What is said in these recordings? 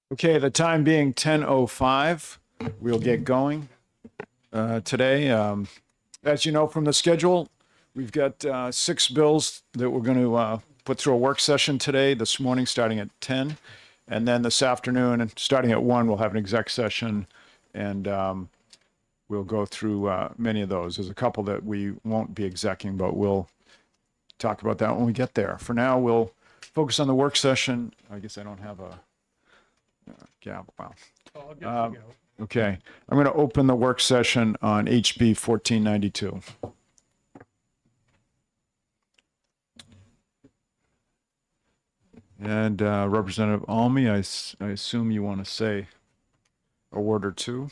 Okay, the time being 10:05, we'll get going today. As you know from the schedule, we've got 6 bills that we're going to put through a work session today, this morning, starting at 10. And then this afternoon, and starting at 1, we'll have an exec session, and we'll go through many of those. There's a couple that we won't be execing, but we'll talk about that when we get there. For now, we'll focus on the work session. I guess I don't have a gavel. Wow. Okay, I'm going to open the work session on HB 1492. And Representative Almy, I assume you want to say a word or two.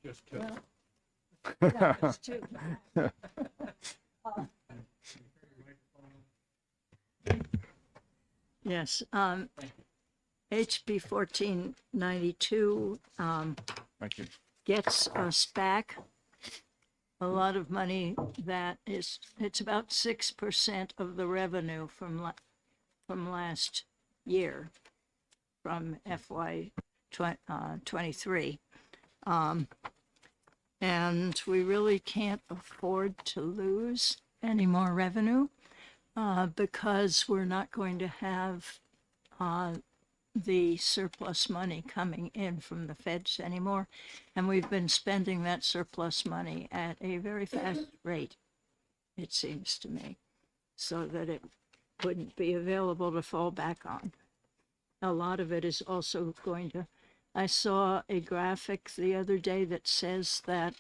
Just two. Yeah, just two. Yes, HB 1492 Thank you. gets us back a lot of money that is, it's about 6% of the revenue from last year, from FY 23. And we really can't afford to lose any more revenue because we're not going to have the surplus money coming in from the feds anymore. And we've been spending that surplus money at a very fast rate, it seems to me, so that it wouldn't be available to fall back on. A lot of it is also going to, I saw a graphic the other day that says that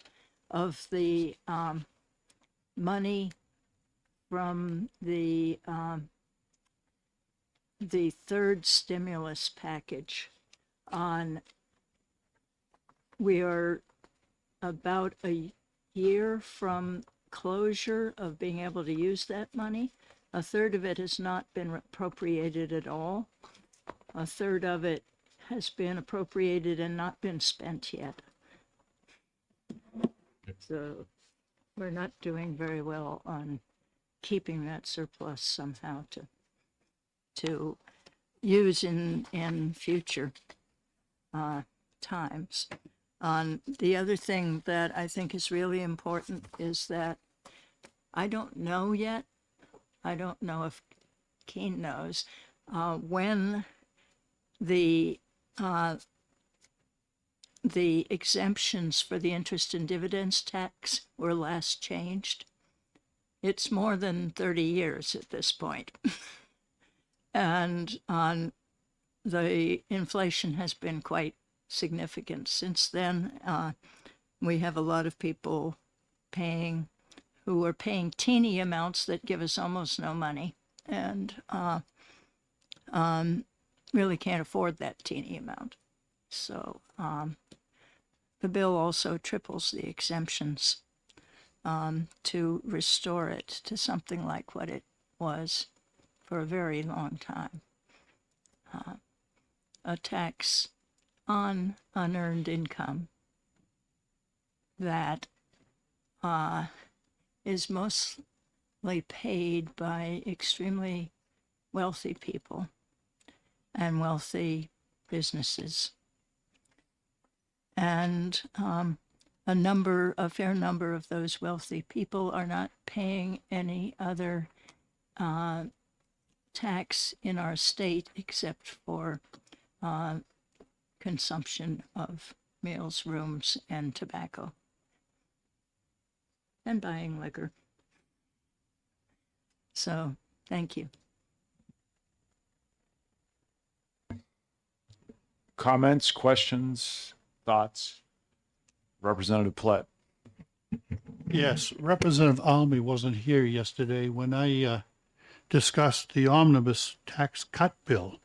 of the money from the third stimulus package we are about a year from closure of being able to use that money. A third of it has not been appropriated at all. A third of it has been appropriated and not been spent yet. So we're not doing very well on keeping that surplus somehow to use in future times. The other thing that I think is really important is that I don't know yet, I don't know if Keene knows, when the exemptions for the interest and dividends tax were last changed. It's more than 30 years at this point. And the inflation has been quite significant since then. We have a lot of people who are paying teeny amounts that give us almost no money, and really can't afford that teeny amount. So the bill also triples the exemptions to restore it to something like what it was for a very long time. A tax on unearned income that is mostly paid by extremely wealthy people and wealthy businesses. And a fair number of those wealthy people are not paying any other tax in our state except for consumption of meals, rooms, and tobacco, and buying liquor. So, thank you. Comments, questions, thoughts? Representative Plett. Yes, Representative Almy wasn't here yesterday when I discussed the omnibus tax cut bill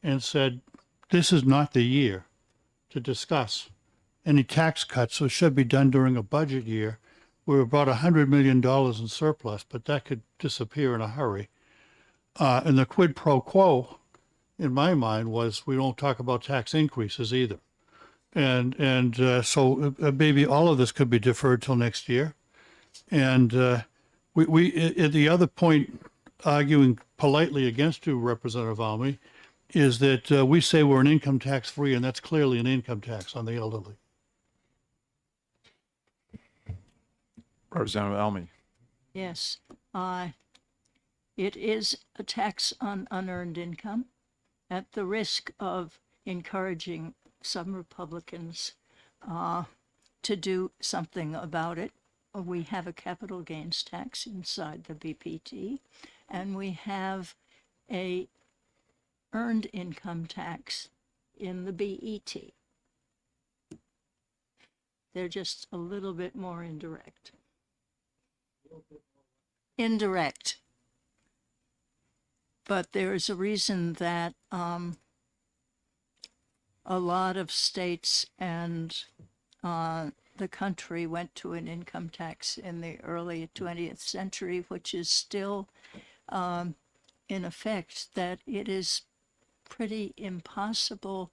and said, this is not the year to discuss any tax cuts, so it should be done during a budget year. We're about $100 million in surplus, but that could disappear in a hurry. And the quid pro quo, in my mind, was we don't talk about tax increases either. And so maybe all of this could be deferred till next year. And the other point, arguing politely against you, Representative Almy, is that we say we're an income tax free, and that's clearly an income tax on the elderly. Representative Almy. Yes, it is a tax on unearned income at the risk of encouraging some Republicans to do something about it. We have a capital gains tax inside the BPT, and we have a earned income tax in the BET. They're just a little bit more indirect. But there is a reason that a lot of states and the country went to an income tax in the early 20th century, which is still in effect, that it is pretty impossible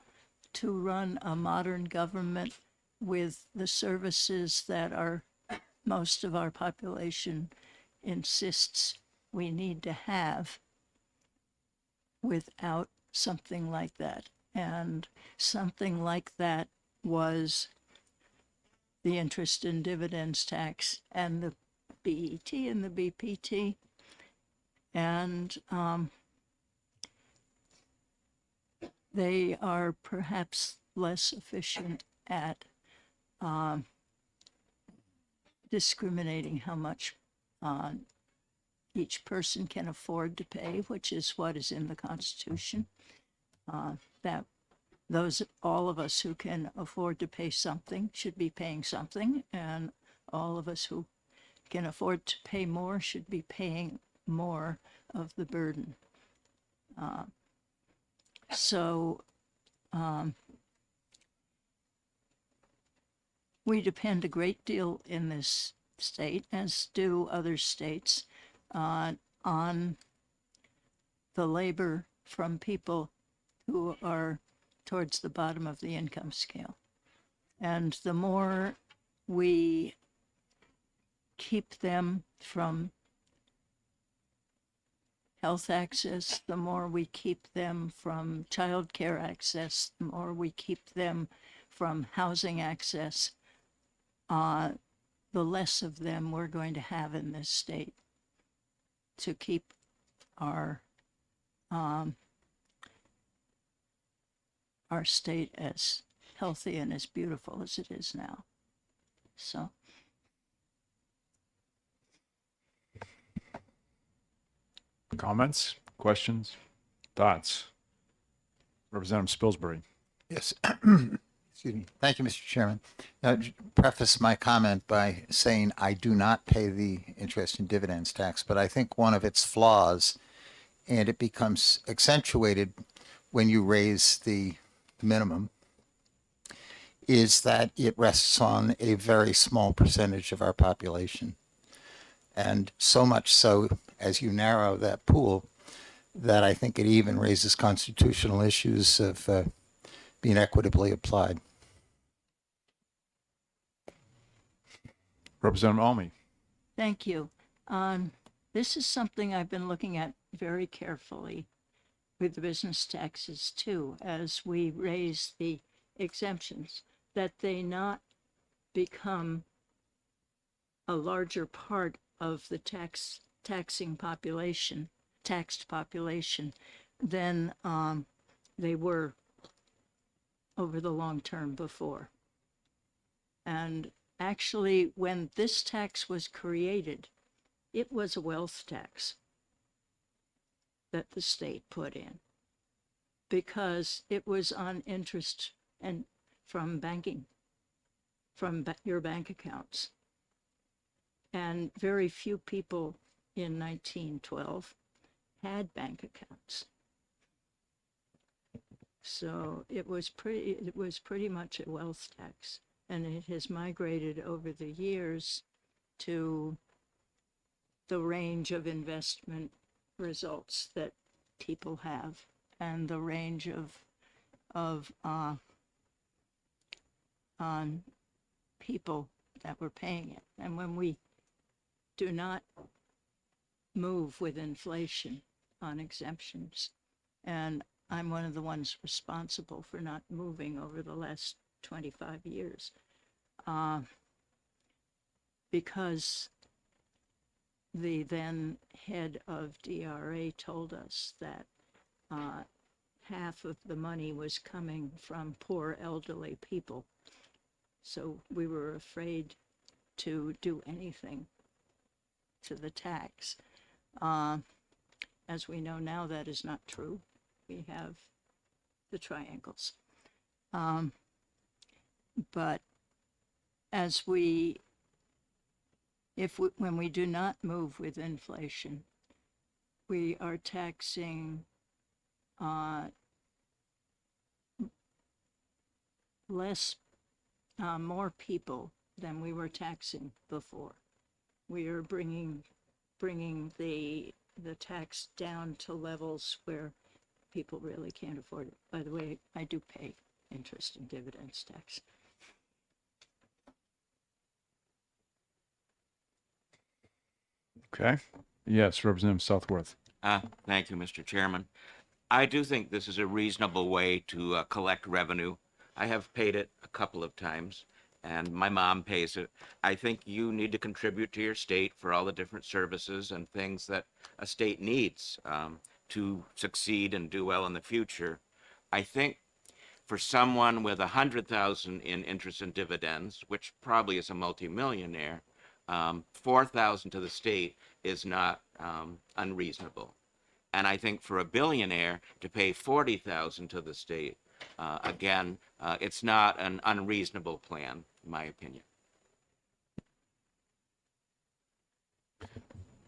to run a modern government with the services that most of our population insists we need to have without something like that. And something like that was the interest and dividends tax and the BET and the BPT. And they are perhaps less efficient at discriminating how much each person can afford to pay, which is what is in the Constitution. That all of us who can afford to pay something should be paying something, and all of us who can afford to pay more should be paying more of the burden. We depend a great deal in this state, as do other states, on the labor from people who are towards the bottom of the income scale. And the more we keep them from health access, the more we keep them from child care access, the more we keep them from housing access, the less of them we're going to have in this state to keep our state as healthy and as beautiful as it is now. So. Comments, questions, thoughts? Representative Spilsbury. Yes. Excuse me. Thank you, Mr. Chairman. Preface my comment by saying I do not pay the interest and dividends tax, but I think one of its flaws, and it becomes accentuated when you raise the minimum, is that it rests on a very small percentage of our population. And so much so, as you narrow that pool, that I think it even raises constitutional issues of being equitably applied. Representative Almy. Thank you. This is something I've been looking at very carefully with the business taxes too, as we raise the exemptions, that they not become a larger part of the taxed population than they were over the long term before. And actually, when this tax was created, it was a wealth tax that the state put in, because it was on interest and from banking, from your bank accounts. And very few people in 1912 had bank accounts. So it was pretty much a wealth tax, and it has migrated over the years to the range of investment results that people have and the range of people that were paying it. And when we do not move with inflation on exemptions, and I'm one of the ones responsible for not moving over the last 25 years. Because the then head of DRA told us that half of the money was coming from poor elderly people. So we were afraid to do anything to the tax. As we know now, that is not true. We have the triangles. But as when we do not move with inflation, we are taxing more people than we were taxing before. We are bringing the tax down to levels where people really can't afford it. By the way, I do pay interest and dividends tax. Okay. Yes, Representative Southworth. Thank you, Mr. Chairman. I do think this is a reasonable way to collect revenue. I have paid it a couple of times, and my mom pays it. I think you need to contribute to your state for all the different services and things that a state needs to succeed and do well in the future. I think for someone with 100,000 in interest and dividends, which probably is a multimillionaire, 4,000 to the state is not unreasonable. And I think for a billionaire to pay 40,000 to the state, again, it's not an unreasonable plan, in my opinion.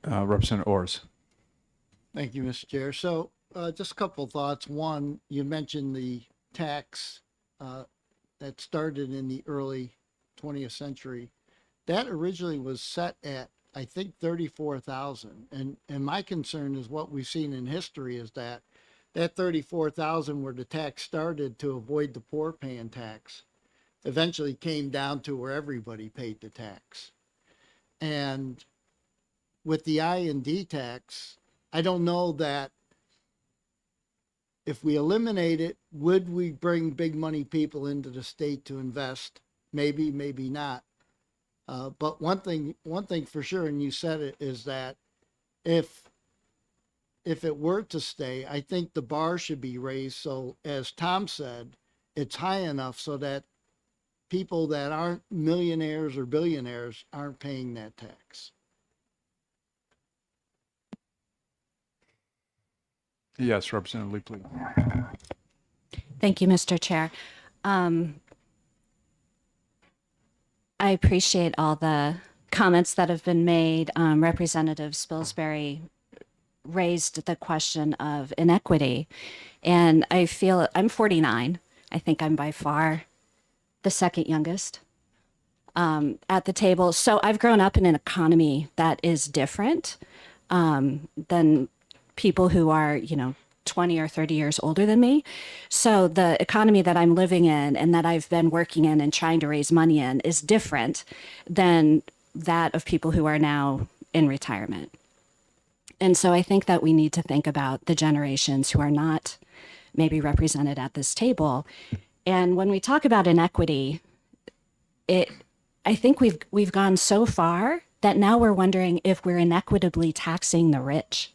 Representative Orrs. Thank you, Mr. Chair. So just a couple of thoughts. One, you mentioned the tax that started in the early 20th century. That originally was set at, I think, 34,000. And my concern is what we've seen in history is that 34,000 where the tax started to avoid the poor paying tax eventually came down to where everybody paid the tax. And with the I&D tax, I don't know that if we eliminate it, would we bring big money people into the state to invest? Maybe, maybe not. But one thing for sure, and you said it, is that if it were to stay, I think the bar should be raised. So as Tom said, it's high enough so that people that aren't millionaires or billionaires aren't paying that tax. Yes, Representative Leapley. Thank you, Mr. Chair. I appreciate all the comments that have been made. Representative Spilsbury raised the question of inequity. And I feel I'm 49. I think I'm by far the second youngest at the table. So I've grown up in an economy that is different than people who are, 20 or 30 years older than me. So the economy that I'm living in and that I've been working in and trying to raise money in is different than that of people who are now in retirement. And so I think that we need to think about the generations who are not maybe represented at this table. And when we talk about inequity, I think we've gone so far that now we're wondering if we're inequitably taxing the rich.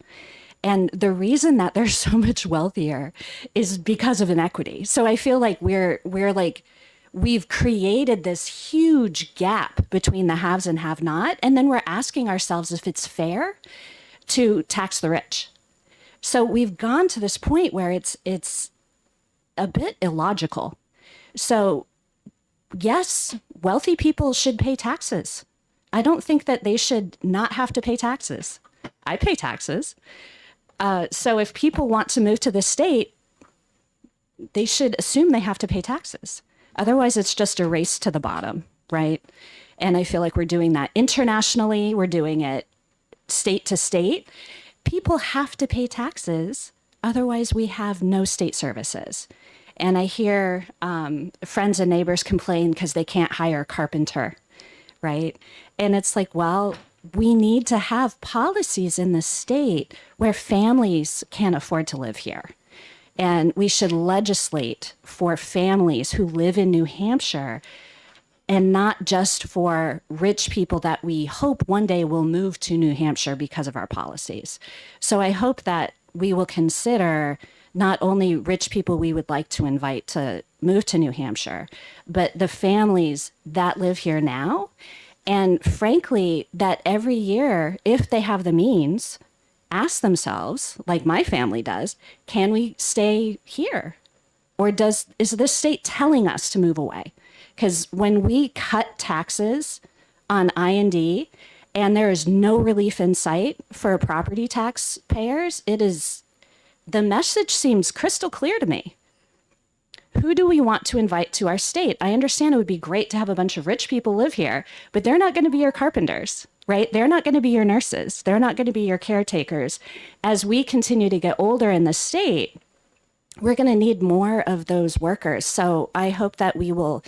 And the reason that they're so much wealthier is because of inequity. So I feel like we've created this huge gap between the haves and have not. And then we're asking ourselves if it's fair to tax the rich. So we've gone to this point where it's a bit illogical. So yes, wealthy people should pay taxes. I don't think that they should not have to pay taxes. I pay taxes. So if people want to move to the state, they should assume they have to pay taxes. Otherwise, it's just a race to the bottom, right? And I feel like we're doing that internationally. We're doing it state to state. People have to pay taxes. Otherwise, we have no state services. And I hear friends and neighbors complain because they can't hire a carpenter, right? And it's like, well, we need to have policies in the state where families can't afford to live here. And we should legislate for families who live in New Hampshire and not just for rich people that we hope one day will move to New Hampshire because of our policies. So I hope that we will consider not only rich people we would like to invite to move to New Hampshire, but the families that live here now. And frankly, that every year, if they have the means, ask themselves, like my family does, can we stay here? Or is this state telling us to move away? Because when we cut taxes on I&D and there is no relief in sight for property tax payers, the message seems crystal clear to me. Who do we want to invite to our state? I understand it would be great to have a bunch of rich people live here, but they're not going to be your carpenters, right? They're not going to be your nurses. They're not going to be your caretakers. As we continue to get older in the state, we're going to need more of those workers. So I hope that we will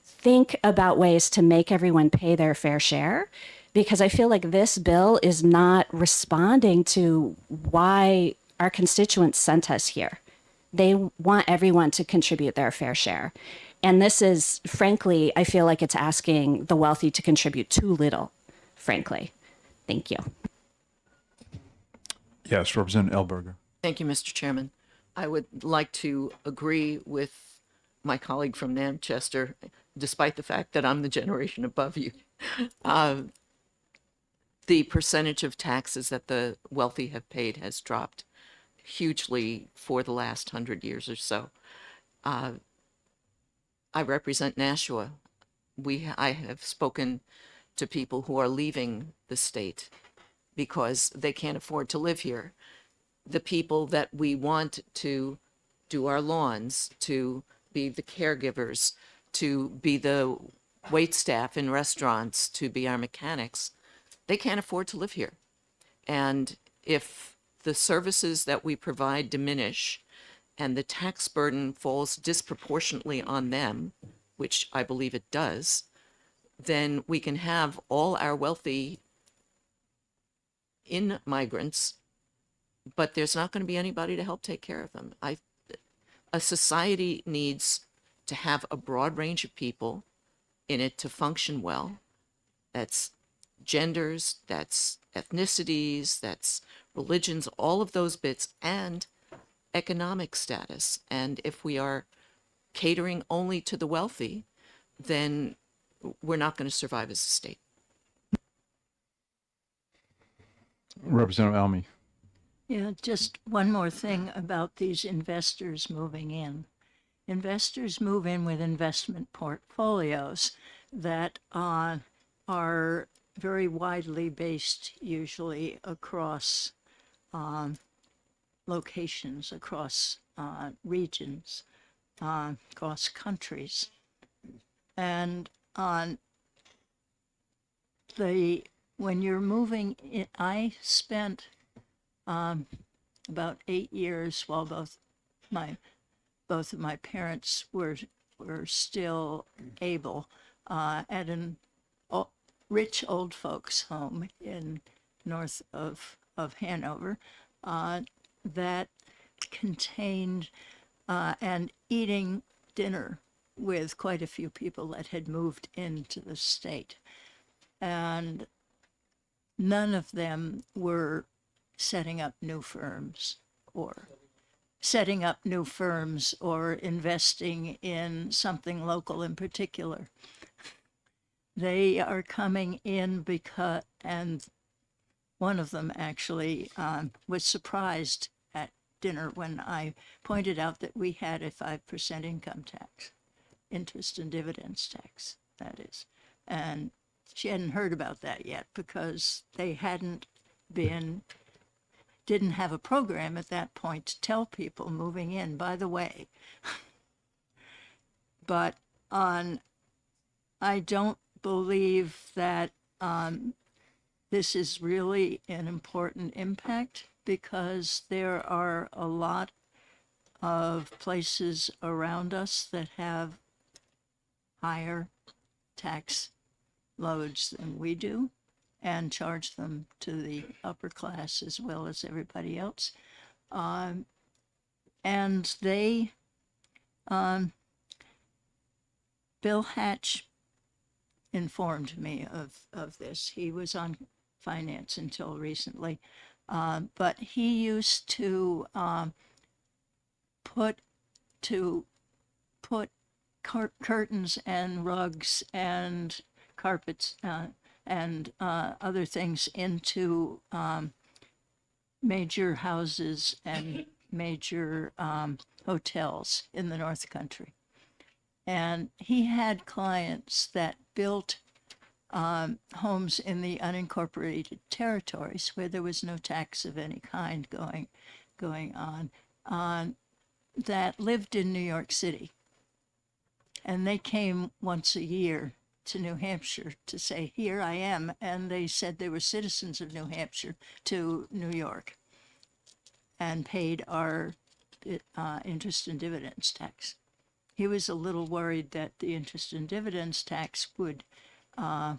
think about ways to make everyone pay their fair share, because I feel like this bill is not responding to why our constituents sent us here. They want everyone to contribute their fair share. And this is, frankly, I feel like it's asking the wealthy to contribute too little, frankly. Thank you. Yes, Representative Elberger. Thank you, Mr. Chairman. I would like to agree with my colleague from Manchester, despite the fact that I'm the generation above you. The percentage of taxes that the wealthy have paid has dropped hugely for the last 100 years or so. I represent Nashua. I have spoken to people who are leaving the state because they can't afford to live here. The people that we want to do our lawns, to be the caregivers, to be the wait staff in restaurants, to be our mechanics, they can't afford to live here. And if the services that we provide diminish and the tax burden falls disproportionately on them, which I believe it does, then we can have all our wealthy migrants, but there's not going to be anybody to help take care of them. A society needs to have a broad range of people in it to function well. That's genders, that's ethnicities, that's religions, all of those bits, and economic status. And if we are catering only to the wealthy, then we're not going to survive as a state. Representative Almy. Yeah, just one more thing about these investors moving in. Investors move in with investment portfolios that are very widely based, usually across locations, across regions, across countries. And when you're moving in, I spent about 8 years while both of my parents were still able at an rich old folks home in north of Hanover that contained and eating dinner with quite a few people that had moved into the state. And none of them were setting up new firms or investing in something local in particular. They are coming in because, and one of them actually was surprised at dinner when I pointed out that we had a 5% income tax, interest and dividends tax, that is. And she hadn't heard about that yet because they didn't have a program at that point to tell people moving in, by the way. But I don't believe that this is really an important impact because there are a lot of places around us that have higher tax loads than we do and charge them to the upper class as well as everybody else. and Bill Hatch informed me of this. He was on finance until recently, but he used to put curtains and rugs and carpets and other things into major houses and major hotels in the North Country. And he had clients that built homes in the unincorporated territories where there was no tax of any kind going on, that lived in New York City. And they came once a year to New Hampshire to say, here I am. And they said they were citizens of New Hampshire to New York and paid our interest and dividends tax. He was a little worried that the interest and dividends tax would go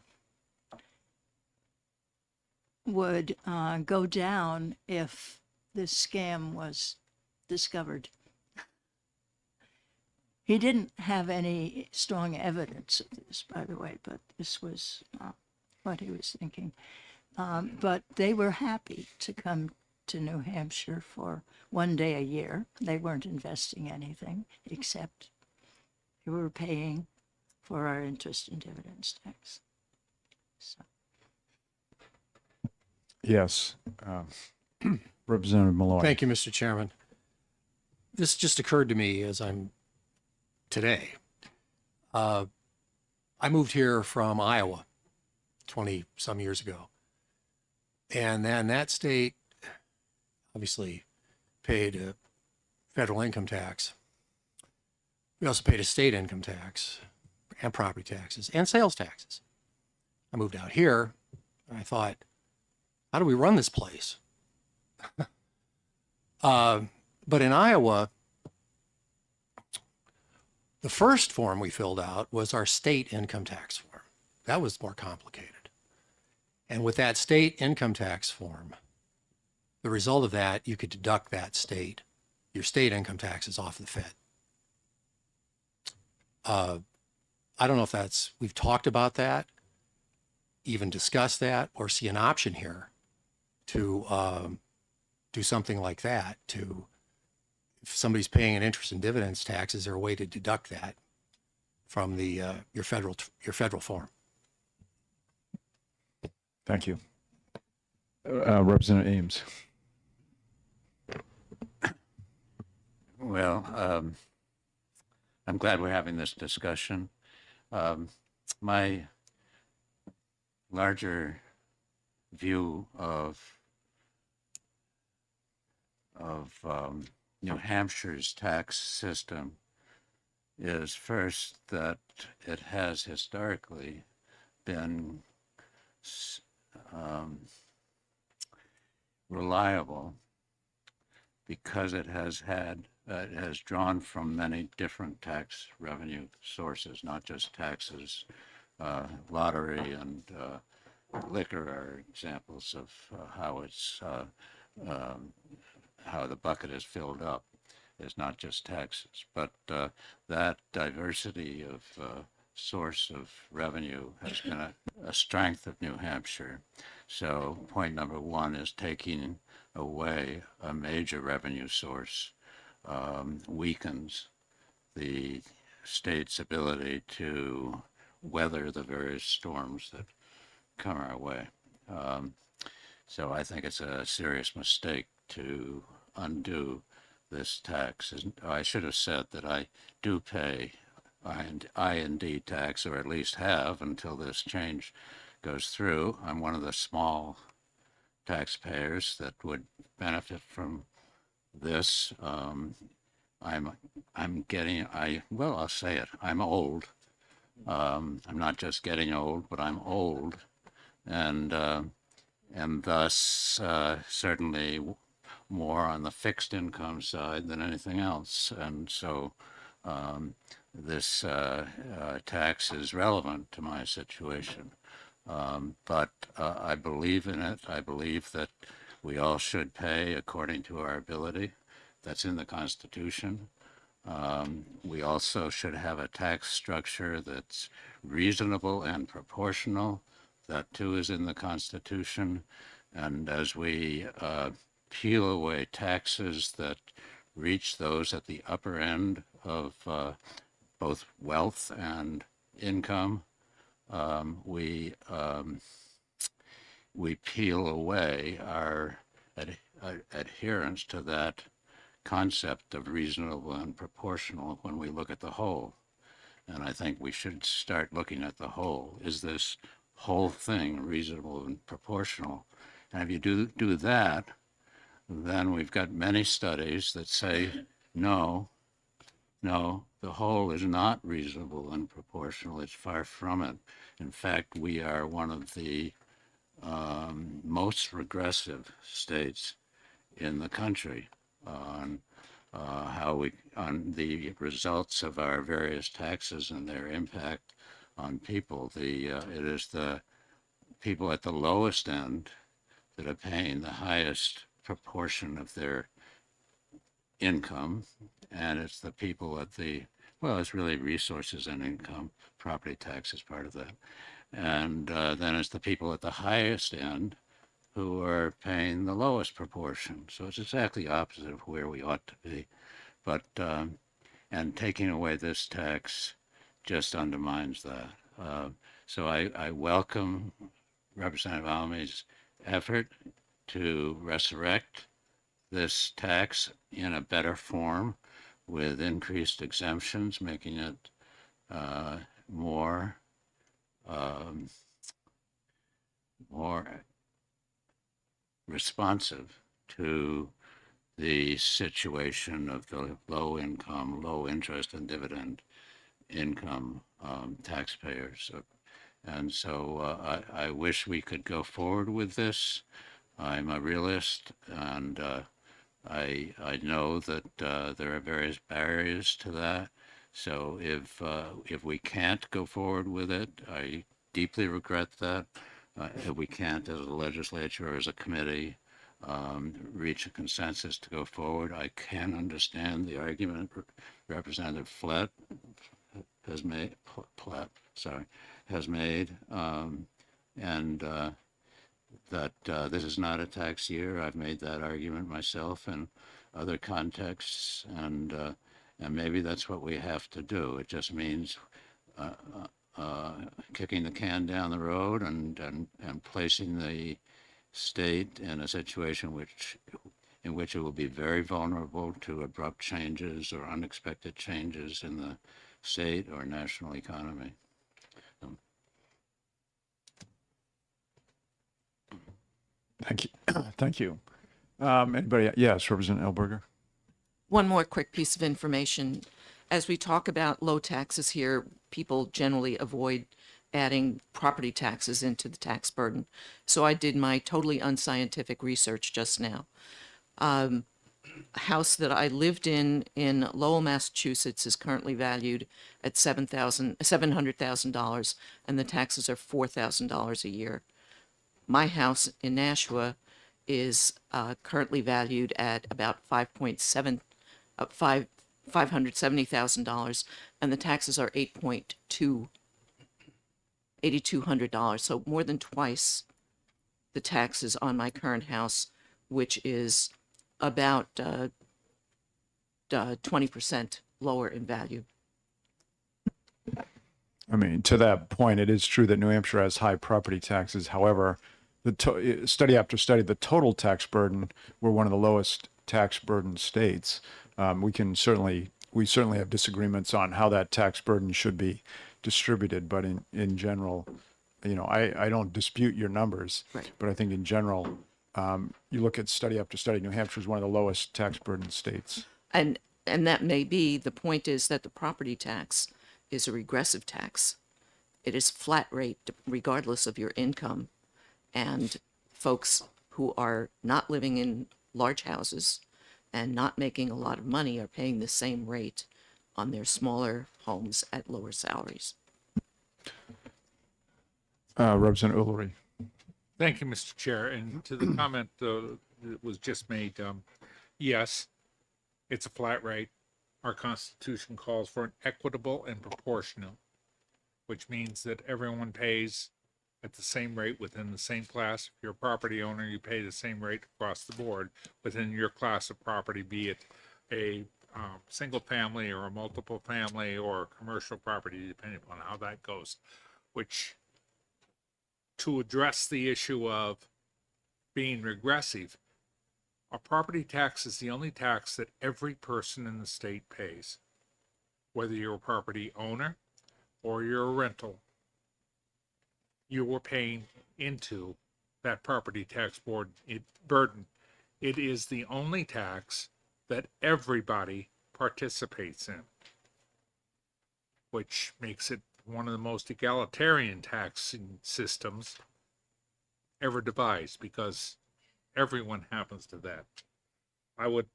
down if this scam was discovered. He didn't have any strong evidence of this, by the way, but this was what he was thinking. But they were happy to come to New Hampshire for one day a year. They weren't investing anything except they were paying for our interest and dividends tax. So. Yes. Representative Malloy. Thank you, Mr. Chairman. This just occurred to me as I'm today. I moved here from Iowa 20 some years ago. And then that state obviously paid a federal income tax. We also paid a state income tax and property taxes and sales taxes. I moved out here and I thought, how do we run this place? But in Iowa, the first form we filled out was our state income tax form. That was more complicated. And with that state income tax form, the result of that, you could deduct your state income taxes off the Fed. I don't know if we've talked about that, even discussed that, or see an option here to do something like that. If somebody's paying an interest and dividends tax, is there a way to deduct that from your federal form? Thank you. Representative Ames. Well, I'm glad we're having this discussion. My larger view of New Hampshire's tax system is first that it has historically been reliable because it has drawn from many different tax revenue sources, not just taxes. Lottery and liquor are examples of how the bucket is filled up. It's not just taxes, but that diversity of source of revenue has been a strength of New Hampshire. So point number one is taking away a major revenue source weakens the state's ability to weather the various storms that come our way. So I think it's a serious mistake to undo this tax. I should have said that I do pay I&D tax, or at least have until this change goes through. I'm one of the small taxpayers that would benefit from this. I'll say it, I'm old. I'm not just getting old, but I'm old. And thus certainly more on the fixed income side than anything else. And so this tax is relevant to my situation. But I believe in it. I believe that we all should pay according to our ability. that's in the Constitution. We also should have a tax structure that's reasonable and proportional. That too is in the Constitution. And as we peel away taxes that reach those at the upper end of both wealth and income, we peel away our adherence to that concept of reasonable and proportional when we look at the whole. And I think we should start looking at the whole. Is this whole thing reasonable and proportional? And if you do that, then we've got many studies that say, no, the whole is not reasonable and proportional. It's far from it. In fact, we are one of the most regressive states in the country on on the results of our various taxes and their impact on people. It is the people at the lowest end that are paying the highest proportion of their income, and it's the people at it's really resources and income. Property tax is part of that. And then it's the people at the highest end who are paying the lowest proportion. So it's exactly opposite of where we ought to be. But, and taking away this tax just undermines that. So I welcome Representative Almey's effort to resurrect this tax in a better form with increased exemptions, making it more responsive to the situation of the low income, low interest and dividend income taxpayers. And so I wish we could go forward with this. I'm a realist, and I know that there are various barriers to that. So if we can't go forward with it, I deeply regret that. If we can't, as a legislature or as a committee, reach a consensus to go forward, I can understand the argument Representative Flett has made, and that this is not a tax year. I've made that argument myself in other contexts, and maybe that's what we have to do. It just means kicking the can down the road and placing the state in a situation in which it will be very vulnerable to abrupt changes or unexpected changes in the state or national economy. Thank you. Thank you. Anybody? Yes, Representative Elberger. One more quick piece of information. As we talk about low taxes here, people generally avoid adding property taxes into the tax burden. So I did my totally unscientific research just now. A house that I lived in Lowell, Massachusetts is currently valued at $700,000, and the taxes are $4,000 a year. My house in Nashua is currently valued at about $570,000, and the taxes are $8,200, so more than twice the taxes on my current house, which is about 20% lower in value. I mean, to that point, it is true that New Hampshire has high property taxes. However, study after study, the total tax burden, we're one of the lowest tax burden states. We certainly have disagreements on how that tax burden should be distributed, but in general, I don't dispute your numbers, Right. but I think in general, you look at study after study, New Hampshire is one of the lowest tax burden states. And that may be, the point is that the property tax is a regressive tax. It is flat rate regardless of your income. And folks who are not living in large houses and not making a lot of money are paying the same rate on their smaller homes at lower salaries. Representative Ullery. Thank you, Mr. Chair. And to the comment that was just made, yes, It's a flat rate. Our Constitution calls for an equitable and proportional, which means that everyone pays at the same rate within the same class. If you're a property owner, you pay the same rate across the board within your class of property, be it a single family or a multiple family or commercial property, depending upon how that goes. Which, to address the issue of being regressive, a property tax is the only tax that every person in the state pays, whether you're a property owner or you're a rental. You are paying into that property tax burden. It is the only tax that everybody participates in, which makes it one of the most egalitarian taxing systems ever devised, because everyone happens to that. I would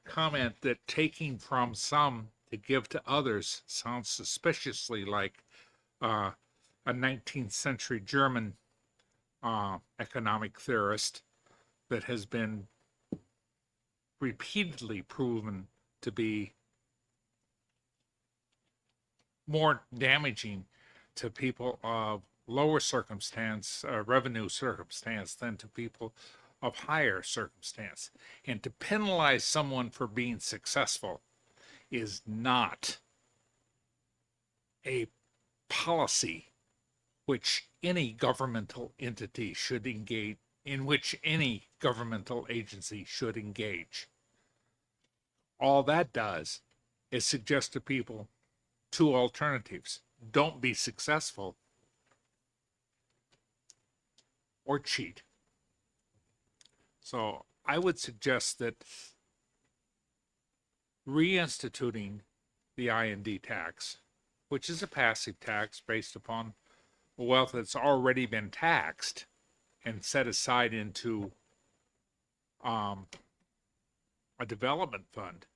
comment that taking from some to give to others sounds suspiciously like a 19th century German economic theorist that has been repeatedly proven to be more damaging to people of lower circumstance, revenue circumstance, than to people of higher circumstance. And to penalize someone for being successful is not a policy which any governmental entity should engage, in which any governmental agency should engage. All that does is suggest to people two alternatives. Don't be successful or cheat. So I would suggest that reinstituting the I&D tax, which is a passive tax based upon wealth that's already been taxed and set aside into a development fund,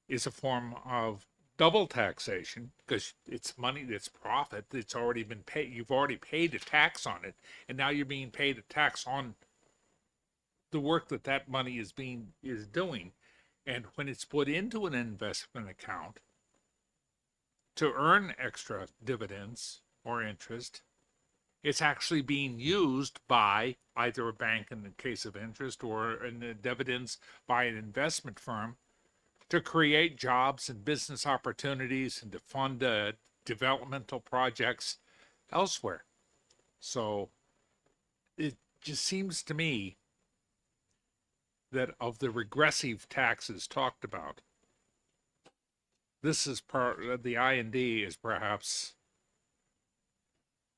is a form of double taxation, because it's money that's profit that's already been paid. You've already paid a tax on it, and now you're being paid a tax on the work that that money is doing. And when it's put into an investment account to earn extra dividends or interest, it's actually being used by either a bank in the case of interest, or in the dividends by an investment firm, to create jobs and business opportunities and to fund developmental projects elsewhere. So it just seems to me that of the regressive taxes talked about, this is part of the I&D is perhaps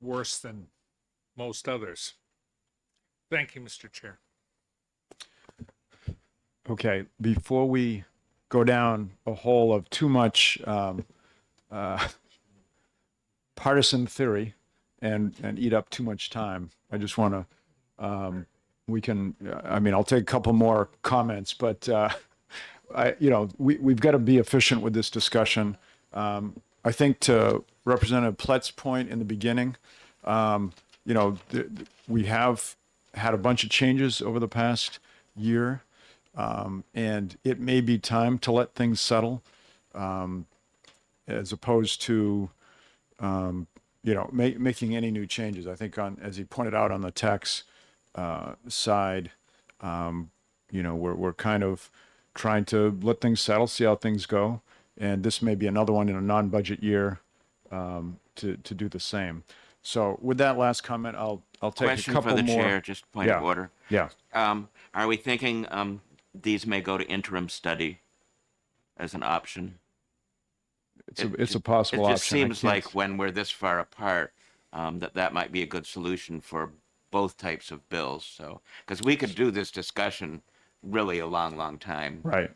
worse than most others. Thank you, Mr. Chair. Okay, before we go down a hole of too much partisan theory and eat up too much time, I just want to, I'll take a couple more comments, but we've got to be efficient with this discussion. I think to Representative Plett's point in the beginning, we have had a bunch of changes over the past year, and it may be time to let things settle, as opposed to, making any new changes. I think as he pointed out on the tax side, we're kind of trying to let things settle, see how things go. And this may be another one in a non-budget year to do the same. So with that last comment, I'll take Question a couple for the more. chair, just point of order. Yeah. Are we thinking these may go to interim study as an option? It's a possible It option. just seems I can't- like when we're this far apart, that might be a good solution for both types of bills. So, because we could do this discussion really a long, long time. Right.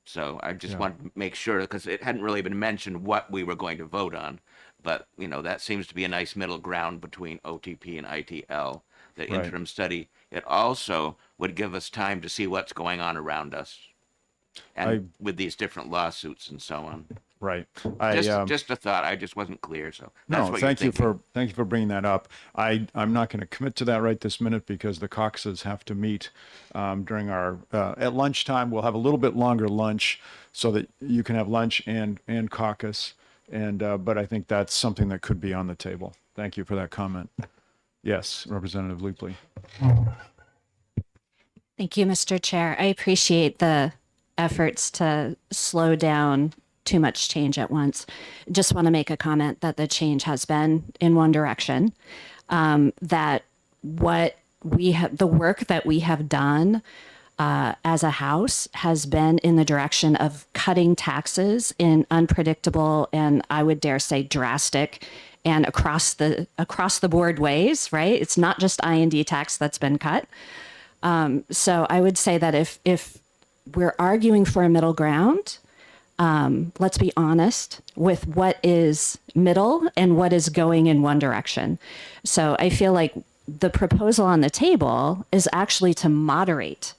So I just want to make sure, because it hadn't really been mentioned what we were going to vote on. But, that seems to be a nice middle ground between OTP and ITL, the Right. interim study. It also would give us time to see what's going on around us and with these different lawsuits and so on. Right. Just a thought. I just wasn't clear, so that's No, what thank you're you thinking. thank you for bringing that up. I'm not going to commit to that right this minute because the caucuses have to meet during our at lunchtime. We'll have a little bit longer lunch so that you can have lunch and caucus. And but I think that's something that could be on the table. Thank you for that comment. Yes, Representative Leapley. Thank you, Mr. Chair. I appreciate the efforts to slow down too much change at once. Just want to make a comment that the change has been in one direction. That what we have, the work that we have done as a House has been in the direction of cutting taxes in unpredictable and I would dare say drastic and across the board ways, right? It's not just I&D tax that's been cut. So I would say that if we're arguing for a middle ground, let's be honest with what is middle and what is going in one direction. So I feel like the proposal on the table is actually to moderate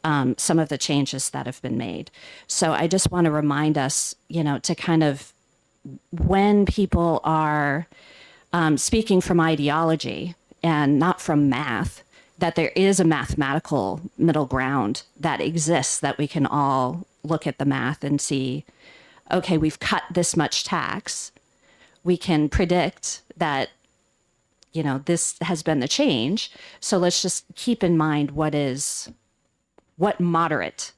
some of the changes that have been made. So I just want to remind us, to kind of, when people are speaking from ideology and not from math, that there is a mathematical middle ground that exists that we can all look at the math and see, okay, we've cut this much tax. We can predict that, this has been the change. So let's just keep in mind what moderate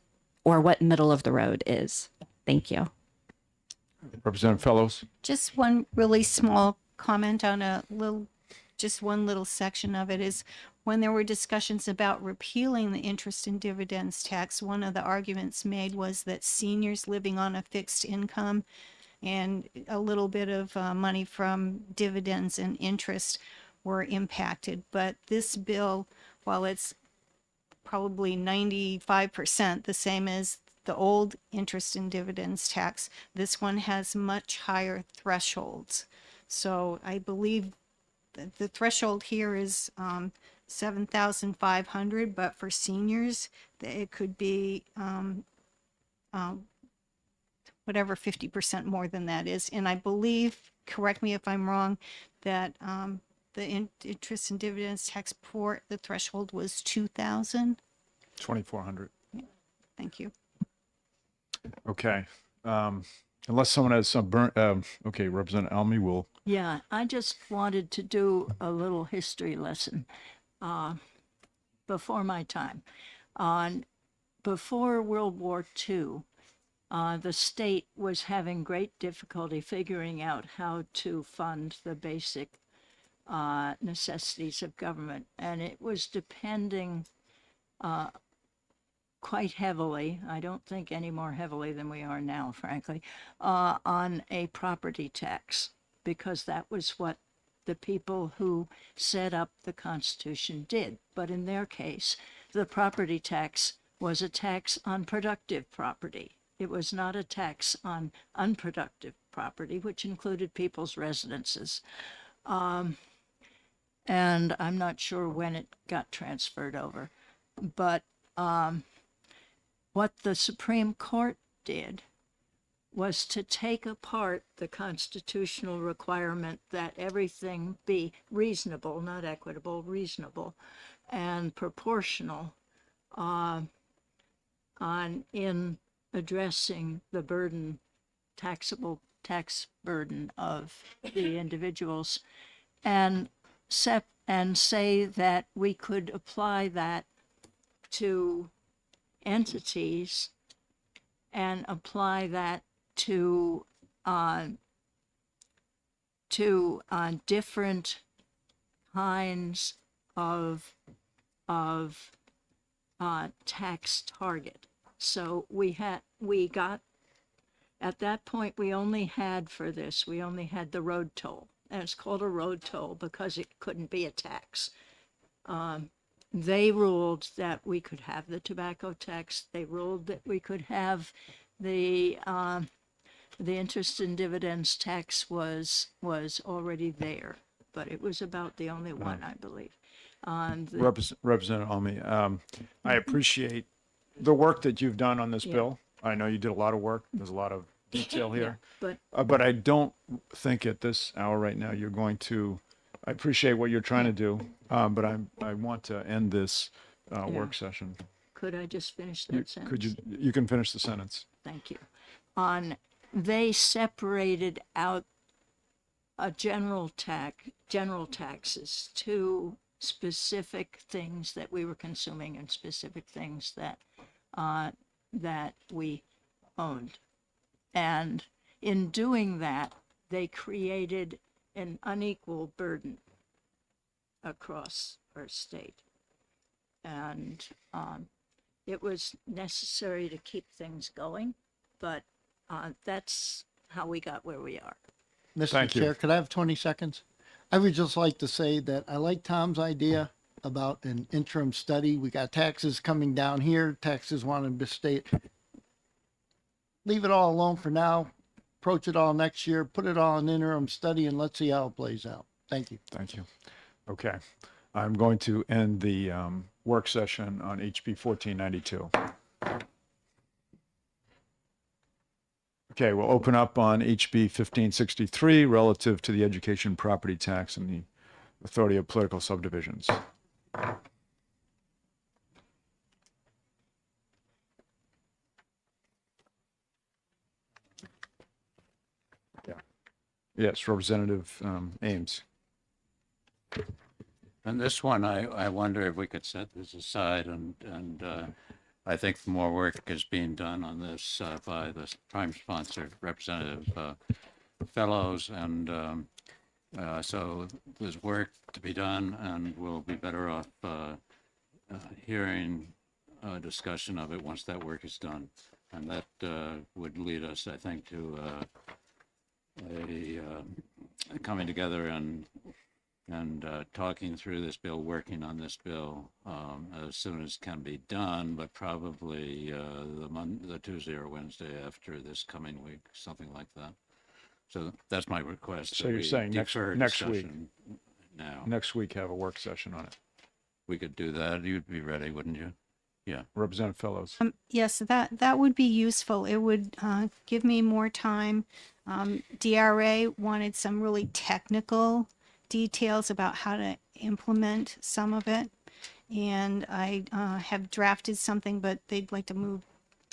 or what middle of the road is. Thank you. Representative Fellows. Just one really small comment on just one little section of it is when there were discussions about repealing the interest and dividends tax, one of the arguments made was that seniors living on a fixed income and a little bit of money from dividends and interest were impacted. But this bill, while it's probably 95% the same as the old interest and dividends tax, this one has much higher thresholds. So I believe that the threshold here is 7,500, but for seniors, it could be whatever 50% more than that is. And I believe, correct me if I'm wrong, that the interest and dividends tax for the threshold was 2,000. 2,400. Thank you. Okay. Unless someone has some okay, Representative Almy will. Yeah, I just wanted to do a little history lesson before my time. Before World War II, the state was having great difficulty figuring out how to fund the basic necessities of government, and it was depending quite heavily, I don't think any more heavily than we are now, frankly, on a property tax, because that was what the people who set up the Constitution did. But in their case, the property tax was a tax on productive property. It was not a tax on unproductive property, which included people's residences. And I'm not sure when it got transferred over. But what the Supreme Court did was to take apart the constitutional requirement that everything be reasonable, not equitable, reasonable, and proportional in addressing the burden, taxable tax burden of the individuals, and say that we could apply that to entities and apply that to different kinds of tax target. So we got at that point we only had the road toll, and it's called a road toll because it couldn't be a tax. They ruled that we could have the tobacco tax. They ruled that we could have the interest and dividends tax was already there, but it was about the only one, I believe. Representative Almy, I appreciate the work that you've done on this bill. I know you did a lot of work. There's a lot of detail here. But But I don't think at this hour right now you're going to. I appreciate what you're trying to do, but I want to end this work session. could I just finish that sentence? Could you can finish the sentence. Thank you. They separated out general taxes to specific things that we were consuming and specific things that that we owned. And in doing that, they created an unequal burden across our state. And it was necessary to keep things going, but that's how we got where we are. Mr. Thank you. Chair, could I have 20 seconds? I would just like to say that I like Tom's idea about an interim study. We got taxes coming down here, taxes wanting to state. Leave it all alone for now. Approach it all next year, put it all in interim study, and let's see how it plays out. Thank you. Thank you. Okay. I'm going to end the work session on HB 1492. Okay, we'll open up on HB 1563 relative to the education property tax and the authority of political subdivisions. Yes, Representative Ames. And this one, I wonder if we could set this aside and I think more work is being done on this by the prime sponsor, Representative Fellows, and so there's work to be done, and we'll be better off hearing a discussion of it once that work is done, and that would lead us, I think, to coming together and talking through this bill, working on this bill as soon as can be done, but probably the Tuesday or Wednesday after this coming week, something like that. So that's my request. So that you're we saying next defer week? discussion Now, Next week have a work session on it. we could do that. You'd be ready, wouldn't you? Yeah. Representative Fellows. Yes, that would be useful. It would give me more time. DRA wanted some really technical details about how to implement some of it. And I have drafted something, but they'd like to move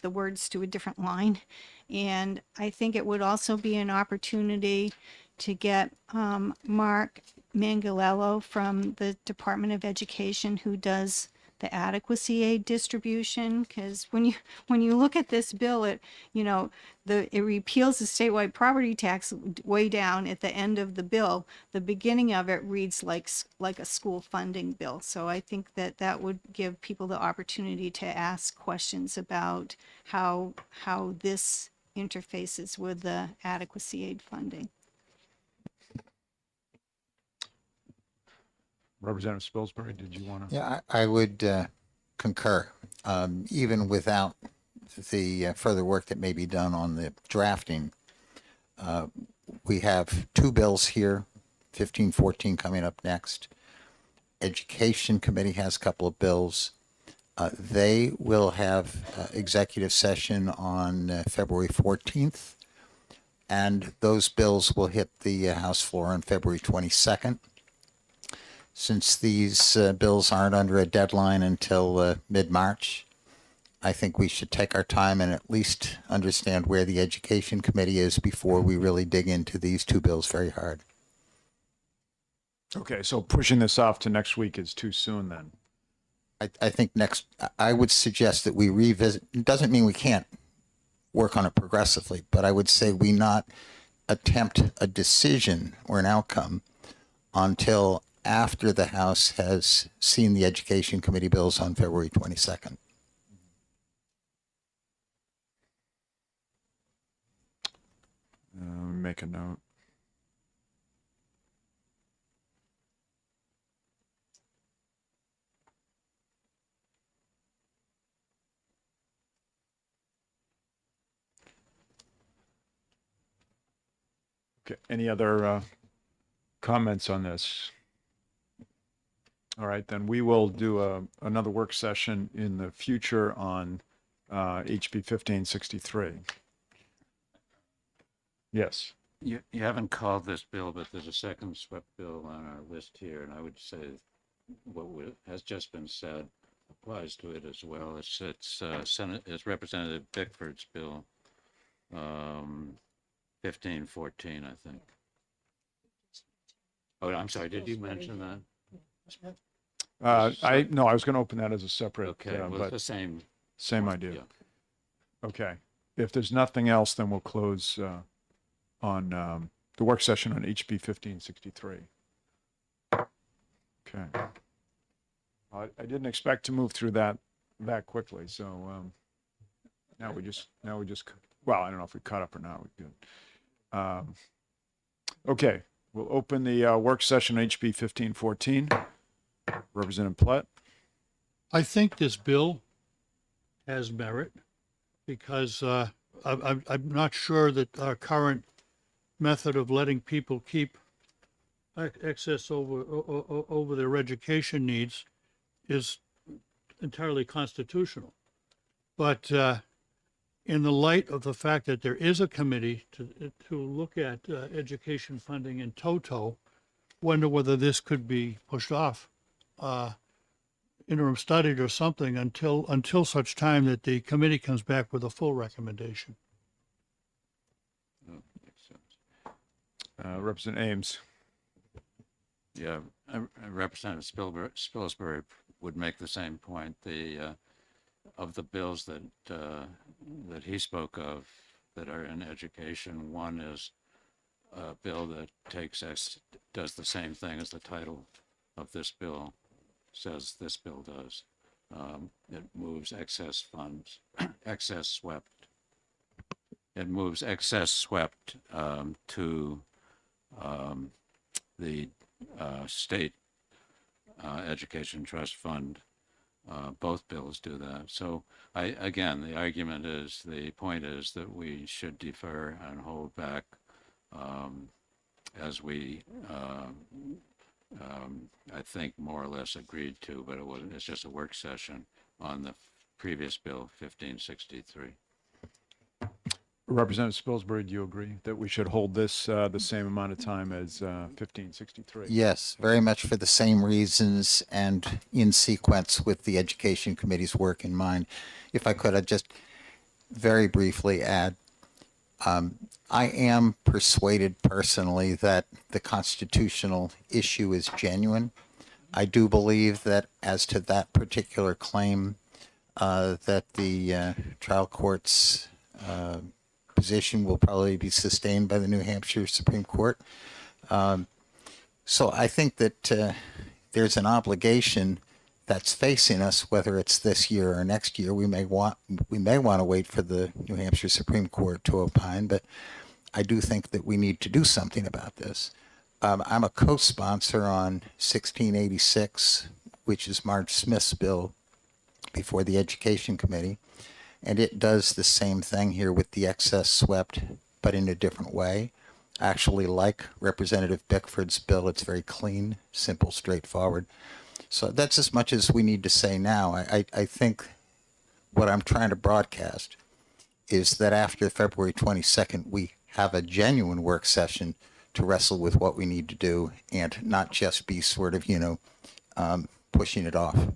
the words to a different line. And I think it would also be an opportunity to get Mark Mangalello from the Department of Education, who does the adequacy aid distribution, because when you look at this bill, it repeals the statewide property tax way down at the end of the bill. The beginning of it reads like a school funding bill. So I think that would give people the opportunity to ask questions about how this interfaces with the adequacy aid funding. Representative Spilsbury, did you want to? Yeah, I would concur, even without the further work that may be done on the drafting. We have two bills here, 1514 coming up next. Education Committee has a couple of bills. They will have executive session on February 14th, and those bills will hit the House floor on February 22nd. Since these bills aren't under a deadline until mid-March, I think we should take our time and at least understand where the Education Committee is before we really dig into these two bills very hard. Okay, so pushing this off to next week is too soon then. I think I would suggest that we revisit. It doesn't mean we can't work on it progressively, but I would say we not attempt a decision or an outcome until after the House has seen the Education Committee bills on February 22nd. Make a note. Okay, any other comments on this? All right, then we will do another work session in the future on HB 1563. Yes. You haven't called this bill, but there's a second swept bill on our list here, and I would say has just been said applies to it as well. It's Representative Bickford's bill, 1514, I think. Oh, I'm sorry. Did you mention that? I was going to open that as a separate, Okay, well, it's but the same. same idea. Yeah. Okay. If there's nothing else, then we'll close on the work session on HB 1563. Okay. I didn't expect to move through that quickly, so now we just well, I don't know if we caught up or not. We good. Okay, we'll open the work session on HB 1514. Representative Platt. I think this bill has merit because I'm not sure that our current method of letting people keep excess over their education needs is entirely constitutional. But in the light of the fact that there is a committee to look at education funding in toto, wonder whether this could be pushed off, interim studied or something until such time that the committee comes back with a full recommendation. Oh, makes sense. Representative Ames. Yeah, Representative Spilsbury would make the same point. Of the bills that he spoke of that are in education, one is a bill that does the same thing as the title of this bill says this bill does. It moves excess funds, excess swept. It moves excess swept to the state education trust fund. Both bills do that. So again, the point is that we should defer and hold back as we, I think, more or less agreed to, but it's just a work session on the previous bill, 1563. Representative Spilsbury, do you agree that we should hold this the same amount of time as 1563? Yes, very much for the same reasons and in sequence with the Education Committee's work in mind. If I could, I'd just very briefly add, I am persuaded personally that the constitutional issue is genuine. I do believe that as to that particular claim, that the trial court's position will probably be sustained by the New Hampshire Supreme Court. So I think that there's an obligation that's facing us, whether it's this year or next year. We may want to wait for the New Hampshire Supreme Court to opine, but I do think that we need to do something about this. I'm a co-sponsor on 1686, which is Marge Smith's bill before the Education Committee. And it does the same thing here with the excess swept, but in a different way. Actually, like Representative Bickford's bill, it's very clean, simple, straightforward. So that's as much as we need to say now. I think what I'm trying to broadcast is that after February 22nd, we have a genuine work session to wrestle with what we need to do and not just be sort of, pushing it off.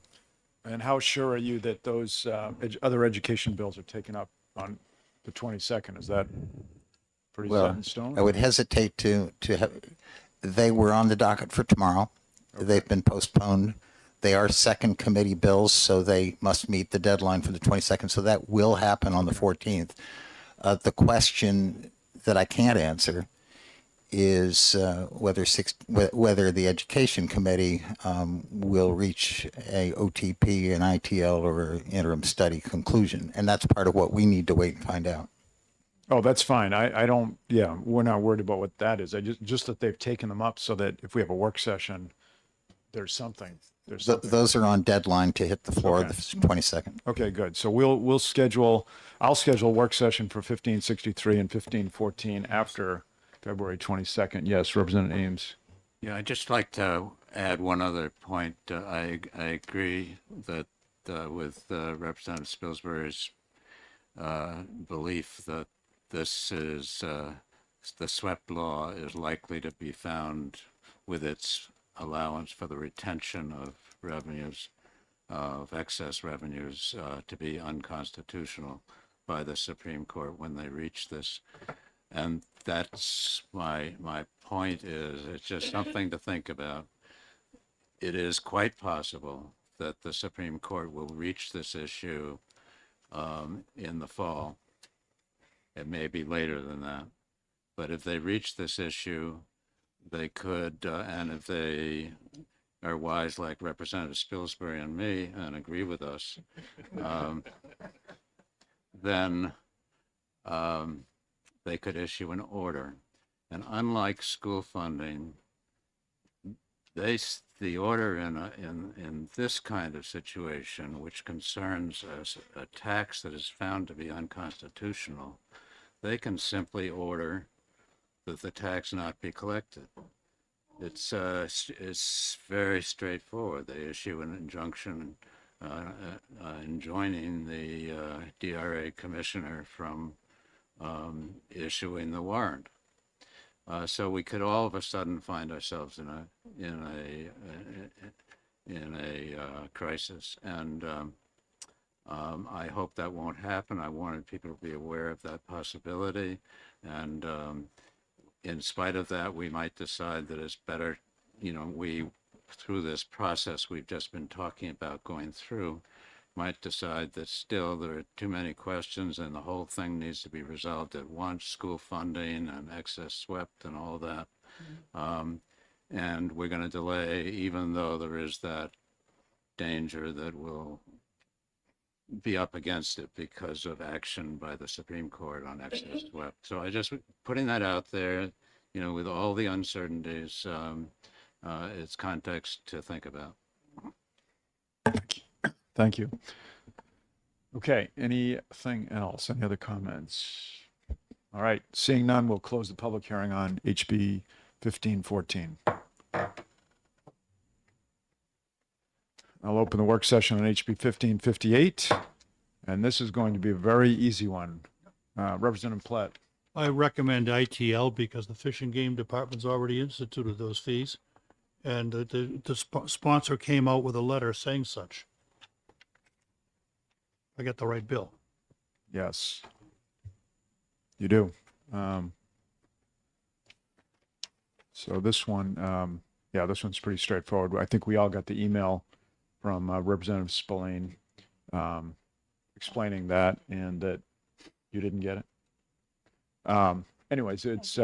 And how sure are you that those other education bills are taken up on the 22nd? Is that pretty set in stone? I would hesitate to have, they were on the docket for tomorrow. Okay. They've been postponed. They are second committee bills, so they must meet the deadline for the 22nd. So that will happen on the 14th. The question that I can't answer is whether the Education Committee will reach a OTP, an ITL, or interim study conclusion. And that's part of what we need to wait and find out. Oh, that's fine. I don't, we're not worried about what that is. I just that they've taken them up so that if we have a work session, there's something. Those are on deadline to hit the floor the 22nd. Okay, good. So I'll schedule a work session for 1563 and 1514 after February 22nd. Yes, Representative Ames. Yeah, I'd just like to add one other point. I agree that with Representative Spilsbury's belief that this is the SWEP law is likely to be found with its allowance for the retention of revenues, of excess revenues, to be unconstitutional by the Supreme Court when they reach this. And that's my point is, it's just something to think about. It is quite possible that the Supreme Court will reach this issue in the fall. It may be later than that. But if they reach this issue, they could, and if they are wise like Representative Spilsbury and me and agree with us, then they could issue an order. And unlike school funding, the order in this kind of situation, which concerns a tax that is found to be unconstitutional, they can simply order that the tax not be collected. It's very straightforward. They issue an injunction enjoining the DRA commissioner from issuing the warrant. So we could all of a sudden find ourselves in a crisis, and I hope that won't happen. I wanted people to be aware of that possibility, and in spite of that, we might decide that it's better, through this process we've just been talking about going through, might decide that still there are too many questions and the whole thing needs to be resolved at once, school funding and excess swept and all that. And we're going to delay, even though there is that danger that we'll be up against it because of action by the Supreme Court on excess swept. So I just putting that out there, with all the uncertainties, it's context to think about. Thank you. Okay, anything else? Any other comments? All right, seeing none, we'll close the public hearing on HB 1514. I'll open the work session on HB 1558, and this is going to be a very easy one. Representative Platt. I recommend ITL because the Fish and Game Department's already instituted those fees. And the sponsor came out with a letter saying such. I got the right bill. Yes, you do. So this one, this one's pretty straightforward. I think we all got the email from Representative Spillane explaining that, and that you didn't get it. Anyways, it's,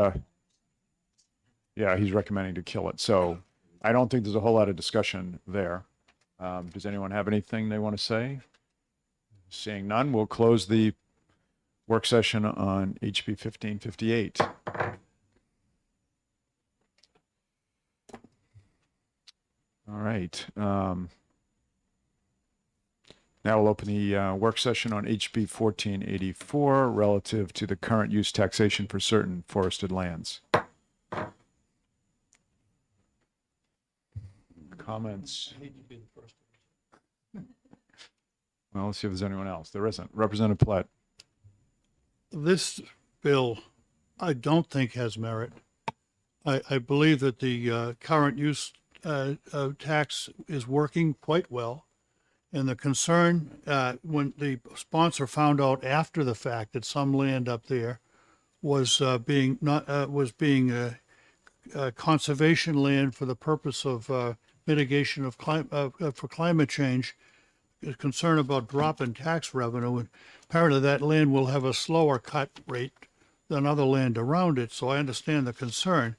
he's recommending to kill it. So I don't think there's a whole lot of discussion there. Does anyone have anything they want to say? Seeing none, we'll close the work session on HB 1558. All right. Now we'll open the work session on HB 1484 relative to the current use taxation for certain forested lands. Comments? Well, let's see if there's anyone else. There isn't. Representative Platt. This bill, I don't think has merit. I believe that the current use tax is working quite well. And the concern, when the sponsor found out after the fact that some land up there was being conservation land for the purpose of mitigation of for climate change, is concerned about drop in tax revenue, and apparently that land will have a slower cut rate than other land around it. So I understand the concern,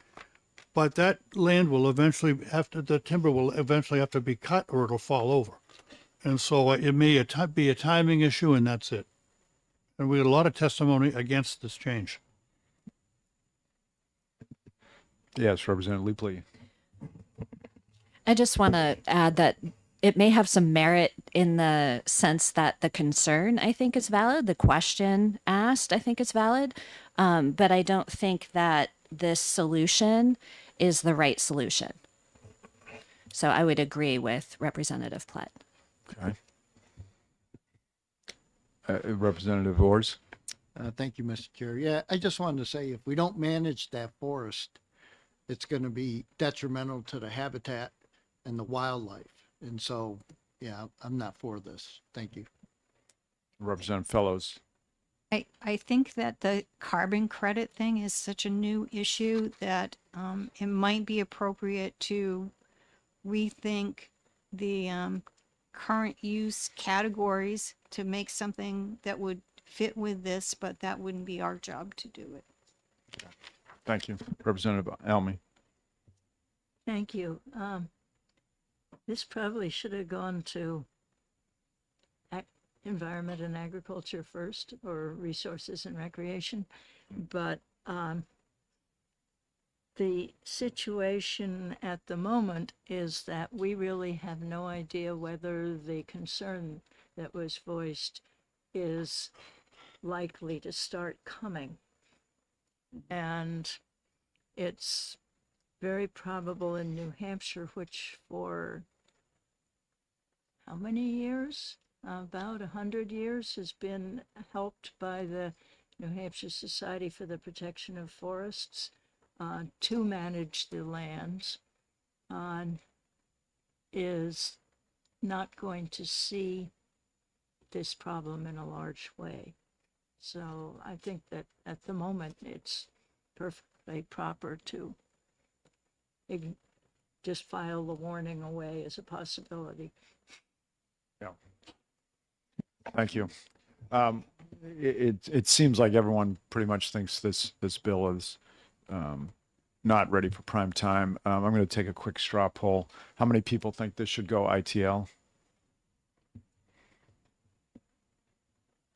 but that land will eventually the timber will eventually have to be cut or it'll fall over. And so it may be a timing issue, and that's it. And we had a lot of testimony against this change. Yes, Representative Leapley. I just want to add that it may have some merit in the sense that the concern, I think, is valid. The question asked, I think, is valid. But I don't think that this solution is the right solution. So I would agree with Representative Platt. Okay. Representative Ors. Thank you, Mr. Chair. Yeah, I just wanted to say, if we don't manage that forest, it's going to be detrimental to the habitat and the wildlife. And so, yeah, I'm not for this. Thank you. Representative Fellows. I think that the carbon credit thing is such a new issue that it might be appropriate to rethink the current use categories to make something that would fit with this, but that wouldn't be our job to do it. Thank you. Representative Almy. Thank you. This probably should have gone to Environment and Agriculture first, or Resources and Recreation, but the situation at the moment is that we really have no idea whether the concern that was voiced is likely to start coming. And it's very probable in New Hampshire, which for how many years? About 100 years has been helped by the New Hampshire Society for the Protection of Forests to manage the lands, is not going to see this problem in a large way. So I think that at the moment it's perfectly proper to just file the warning away as a possibility. Yeah. Thank you. It seems like everyone pretty much thinks this bill is not ready for prime time. I'm going to take a quick straw poll. How many people think this should go ITL?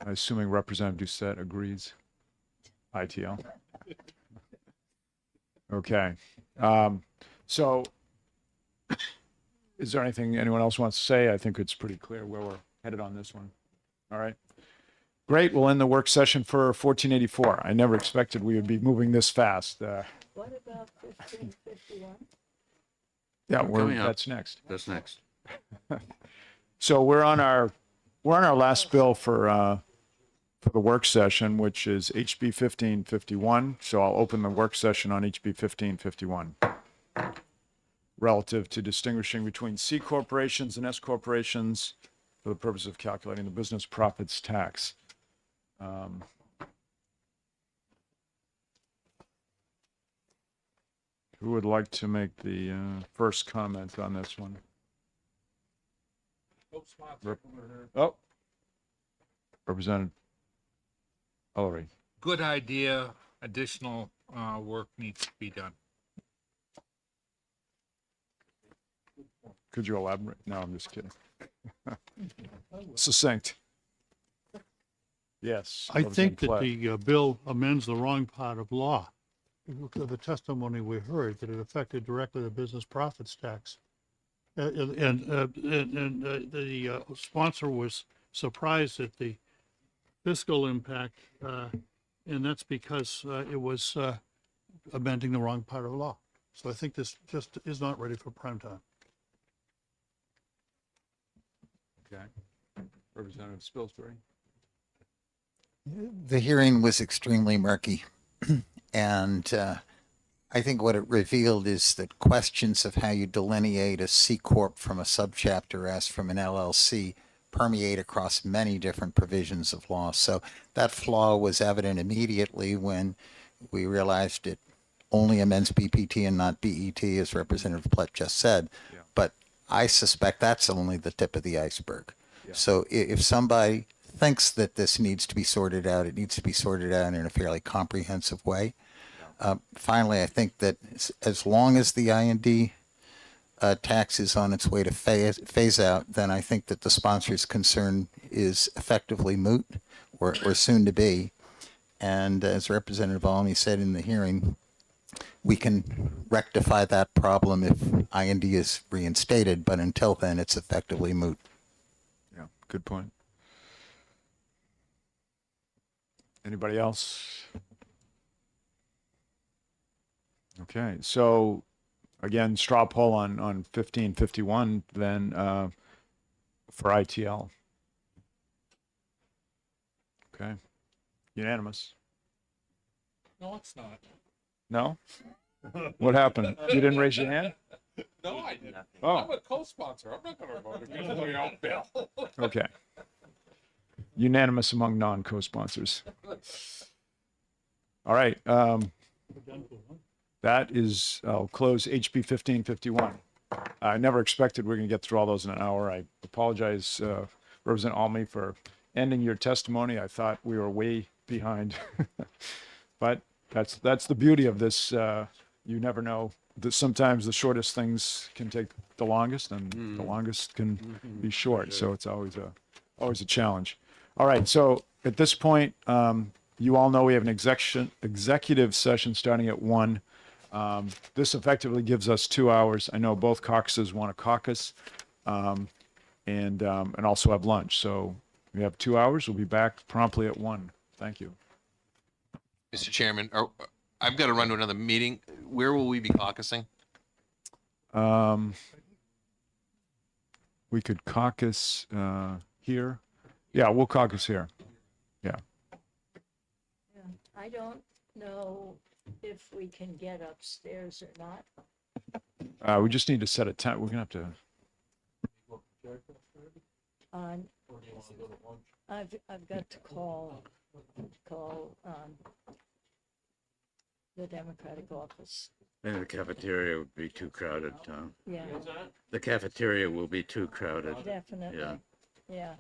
Assuming Representative Doucette agrees. ITL. Okay. So is there anything anyone else wants to say? I think it's pretty clear where we're headed on this one. All right. Great. We'll end the work session for 1484. I never expected we would be moving this fast. What about 1551? Yeah, Coming up. that's next. That's next. So we're on our last bill for the work session, which is HB 1551. So I'll open the work session on HB 1551. Relative to distinguishing between C corporations and S corporations for the purpose of calculating the business profits tax. Who would like to make the first comment on this one? Oh, Representative Ellery. Good idea. Additional work needs to be done. Could you elaborate? No, I'm just kidding. Succinct. Yes. I think that Representative the bill amends the wrong part of law. Look at the testimony we heard that it affected directly the business profits tax. And the sponsor was surprised at the fiscal impact, and that's because it was amending the wrong part of law. So I think this just is not ready for prime time. Okay. Representative Spilsbury. The hearing was extremely murky. And I think what it revealed is that questions of how you delineate a C Corp from a subchapter S from an LLC permeate across many different provisions of law. So that flaw was evident immediately when we realized it only amends BPT and not BET, as Representative Plett just said. Yeah. But I suspect that's only the tip of the iceberg. Yeah. So if somebody thinks that this needs to be sorted out, it needs to be sorted out in a fairly comprehensive way. Finally, I think that as long as the IND tax is on its way to phase out, then I think that the sponsor's concern is effectively moot or soon to be. And as Representative Almy said in the hearing, we can rectify that problem if IND is reinstated, but until then, it's effectively moot. Yeah, good point. Anybody else? Okay, so again, straw poll on 1551 then for ITL. Okay. Unanimous. No, it's not. No? What happened? You didn't raise your hand? No, I didn't. Oh. I'm a co-sponsor. I'm not gonna vote against my own bill. Okay. Unanimous among non-co-sponsors. All right. That is, I'll close HB 1551. I never expected we are going to get through all those in an hour. I apologize, Representative Almy, for ending your testimony. I thought we were way behind. But that's the beauty of this. You never know that sometimes the shortest things can take the longest, and the longest can be short. So it's always a challenge. All right. So at this point, you all know we have an executive session starting at 1. This effectively gives us 2 hours. I know both caucuses want to caucus, and also have lunch. So we have 2 hours. We'll be back promptly at 1. Thank you. Mr. Chairman, I've got to run to another meeting. Where will we be caucusing? We could caucus here. Yeah, we'll caucus here. Yeah. I don't know if we can get upstairs or not. We just need to set a time. We're gonna have to. I've got to call the Democratic office. Maybe the cafeteria would be too crowded, Tom. Yeah, The cafeteria will be too crowded. definitely. Yeah. Yeah.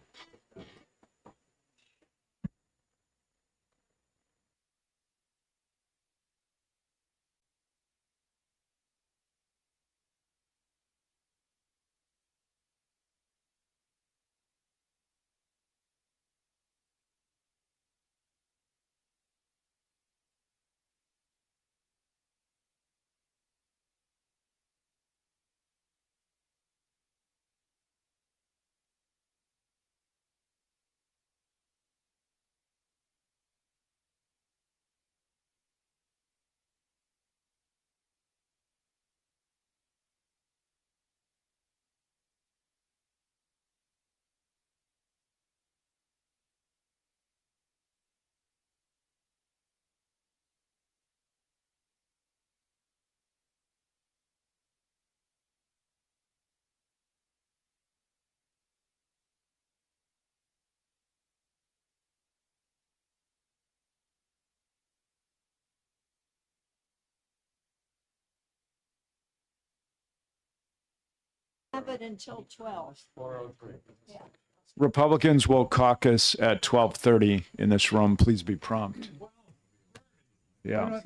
Have it until 12. Yeah. Republicans will caucus at 12:30 in this room. Please be prompt. Yeah.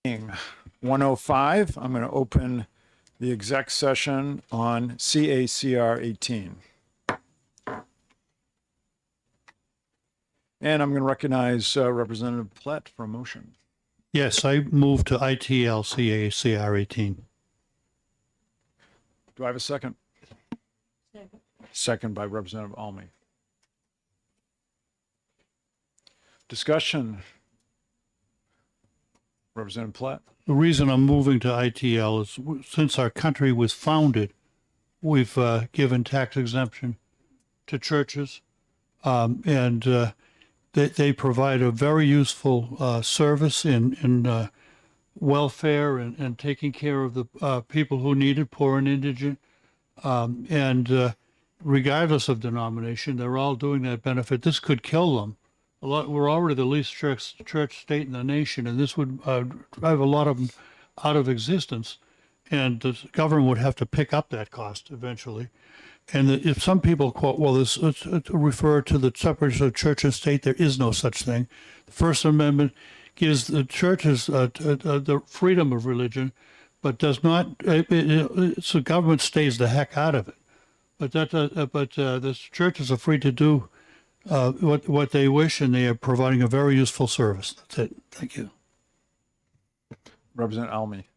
1:05, I'm going to open the exec session on CACR 18. And I'm going to recognize Representative Plett for a motion. Yes, I move to ITL CACR 18. Do I have a second? Second by Representative Almy. Discussion. Representative Platt. The reason I'm moving to ITL is since our country was founded, we've given tax exemption to churches, and they provide a very useful service in welfare and taking care of the people who need it, poor and indigent. And regardless of denomination, they're all doing that benefit. This could kill them. We're already the least church state in the nation, and this would drive a lot of them out of existence, and the government would have to pick up that cost eventually. And if some people quote, well, this refer to the separation of church and state, there is no such thing. The First Amendment gives the churches the freedom of religion, but does not. So government stays the heck out of it. But the churches are free to do what they wish, and they are providing a very useful service. That's it. Thank you. Representative Almy.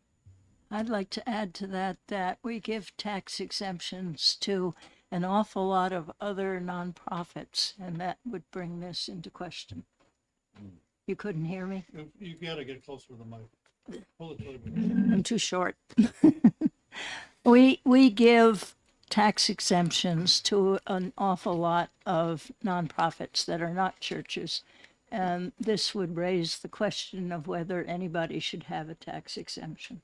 I'd like to add to that we give tax exemptions to an awful lot of other nonprofits, and that would bring this into question. You couldn't hear me? You got to get closer to the mic. Pull it to the I'm too short. We give tax exemptions to an awful lot of nonprofits that are not churches. And this would raise the question of whether anybody should have a tax exemption.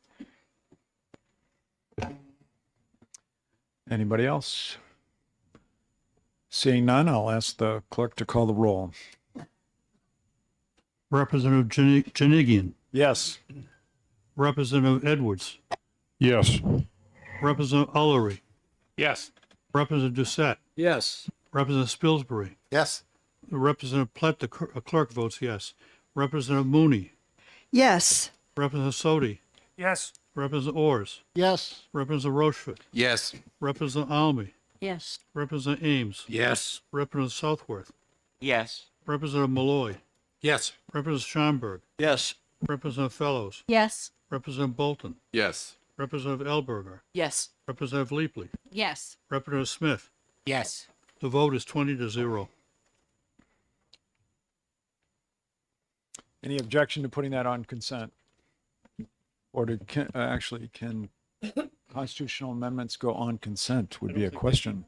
Anybody else? Seeing none, I'll ask the clerk to call the roll. Representative Janigian. Yes. Representative Edwards. Yes. Representative Ullery. Yes. Representative Doucette. Yes. Representative Spilsbury. Yes. Representative Plett, the clerk votes yes. Representative Mooney. Yes. Representative Sodi. Yes. Representative Ors. Yes. Representative Rochefort. Yes. Representative Almy. Yes. Representative Ames. Yes. Representative Southworth. Yes. Representative Malloy. Yes. Representative Schomburg. Yes. Representative Fellows. Yes. Representative Bolton. Yes. Representative Elberger. Yes. Representative Leapley. Yes. Representative Smith. Yes. The vote is 20-0. Any objection to putting that on consent? Or can constitutional amendments go on consent would be a question.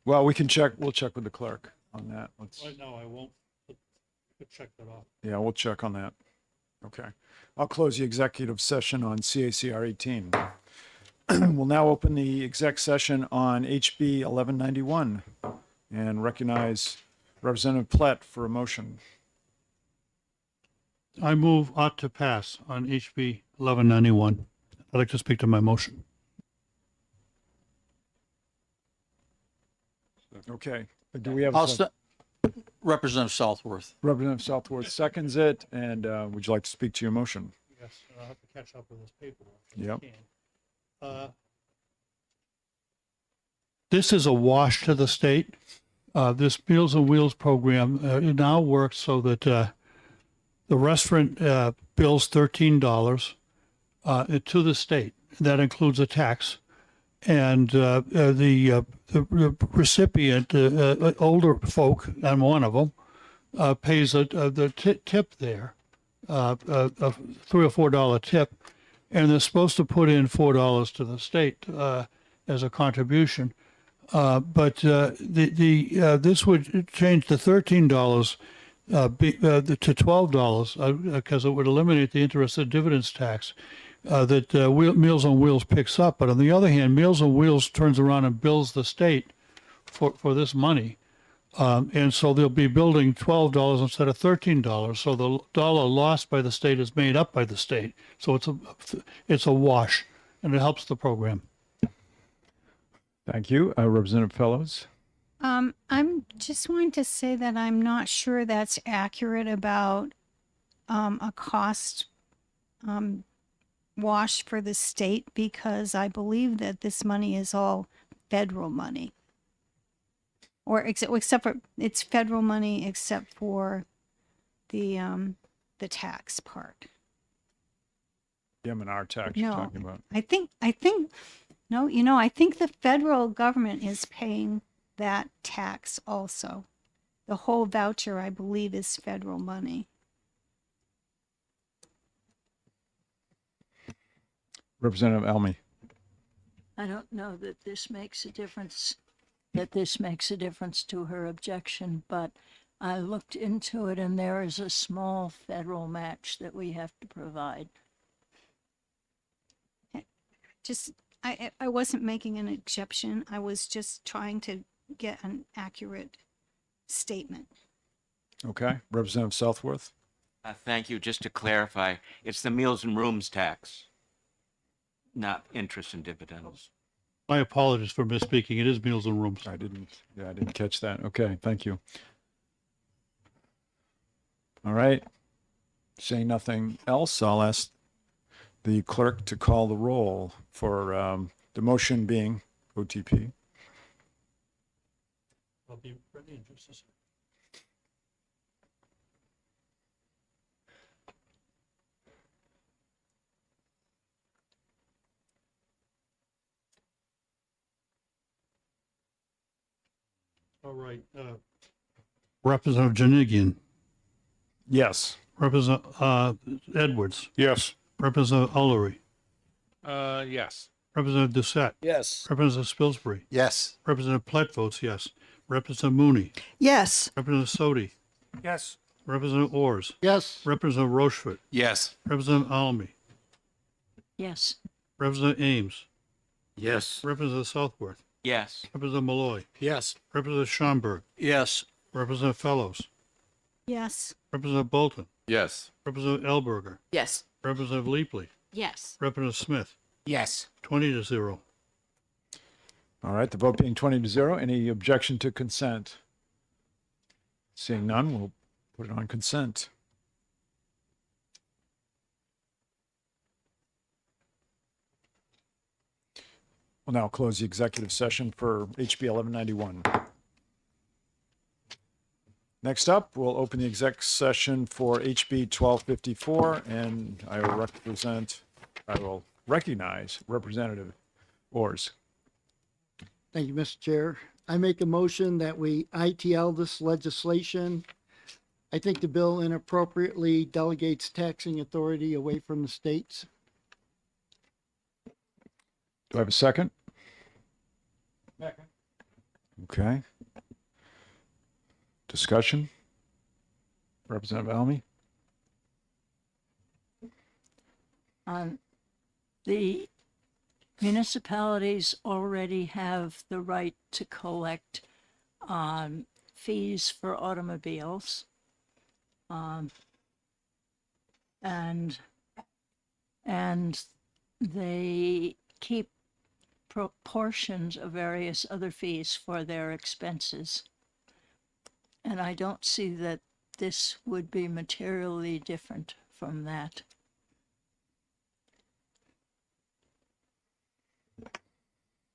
Well, we'll check with the clerk on that. Right now, I won't check that off. Yeah, we'll check on that. Okay. I'll close the executive session on CACR 18. We'll now open the exec session on HB 1191 and recognize Representative Plett for a motion. I move ought to pass on HB 1191. I'd like to speak to my motion. Okay. Do we have I'll a second? Representative Southworth. Representative Southworth seconds it, and would you like to speak to your motion? Yes, I'll have to catch up with this paperwork. Yep. This is a wash to the state. This Meals on Wheels program it now works so that the restaurant bills $13 to the state. That includes a tax, and the recipient, older folk, I'm one of them, pays the tip there, a $3 or $4 tip, and they're supposed to put in $4 to the state as a contribution. But this would change the $13 to $12 because it would eliminate the interest and dividends tax that Meals on Wheels picks up. But on the other hand, Meals on Wheels turns around and bills the state for this money. And so they'll be building $12 instead of $13. So the dollar lost by the state is made up by the state. So it's a wash, and it helps the program. Thank you. Representative Fellows. I'm just wanting to say that I'm not sure that's accurate about a cost wash for the state, because I believe that this money is all federal money. Or except for it's federal money except for the tax part. The M&R tax you're No, talking about. I think no, I think the federal government is paying that tax also. The whole voucher, I believe, is federal money. Representative Elmy. I don't know that this makes a difference, to her objection, but I looked into it and there is a small federal match that we have to provide. Just, I wasn't making an exception. I was just trying to get an accurate statement. Okay. Representative Southworth. Thank you. Just to clarify, it's the meals and rooms tax, not interest and dividends. My apologies for misspeaking. It is Meals and Rooms. I didn't catch that. Okay, thank you. All right. Saying nothing else, I'll ask the clerk to call the roll for the motion being OTP. I'll be ready in just a second. All right. Representative Janigian. Yes. Representative Edwards. Yes. Representative Ullery. Yes. Representative Doucette. Yes. Representative Spilsbury. Yes. Representative Platt votes yes. Representative Mooney. Yes. Representative Sodi. Yes. Representative Ors. Yes. Representative Rochefort. Yes. Representative Almy. Yes. Representative Ames. Yes. Representative Southworth. Yes. Representative Malloy. Yes. Representative Schomburg. Yes. Representative Fellows. Yes. Representative Bolton. Yes. Representative Elberger. Yes. Representative Leapley. Yes. Representative Smith. Yes. 20-0. All right, the vote being 20-0. Any objection to consent? Seeing none, we'll put it on consent. We'll now close the executive session for HB 1191. Next up, we'll open the exec session for HB 1254, and I will recognize Representative Ors. Thank you, Mr. Chair. I make a motion that we ITL this legislation. I think the bill inappropriately delegates taxing authority away from the states. Do I have a second? Second. Okay. Discussion? Representative Almy? The municipalities already have the right to collect fees for automobiles. And they keep proportions of various other fees for their expenses. And I don't see that this would be materially different from that.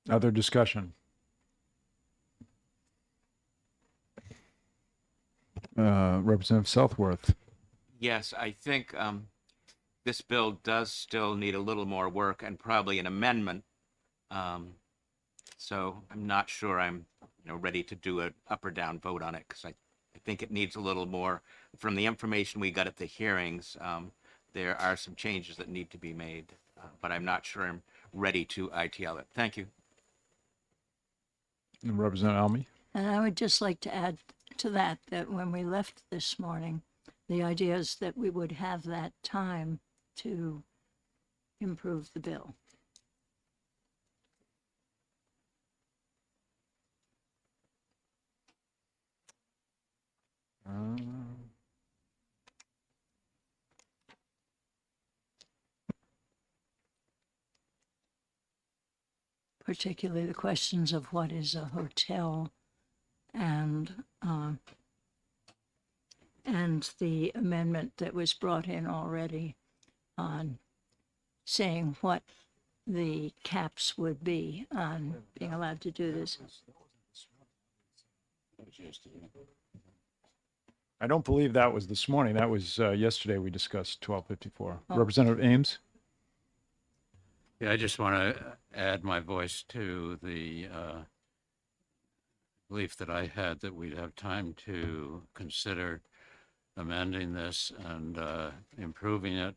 Other discussion? Representative Southworth? Yes, I think this bill does still need a little more work and probably an amendment. So I'm not sure I'm ready to do an up or down vote on it, because I think it needs a little more. From the information we got at the hearings, there are some changes that need to be made, but I'm not sure I'm ready to ITL it. Thank you. And Representative Almy? And I would just like to add to that, that when we left this morning, the idea is that we would have that time to improve the bill. Particularly the questions of what is a hotel and the amendment that was brought in already on saying what the caps would be on being allowed to do this. I don't believe that was this morning. That was yesterday we discussed 1254. Oh. Representative Ames? Yeah, I just want to add my voice to the belief that I had that we'd have time to consider amending this and improving it.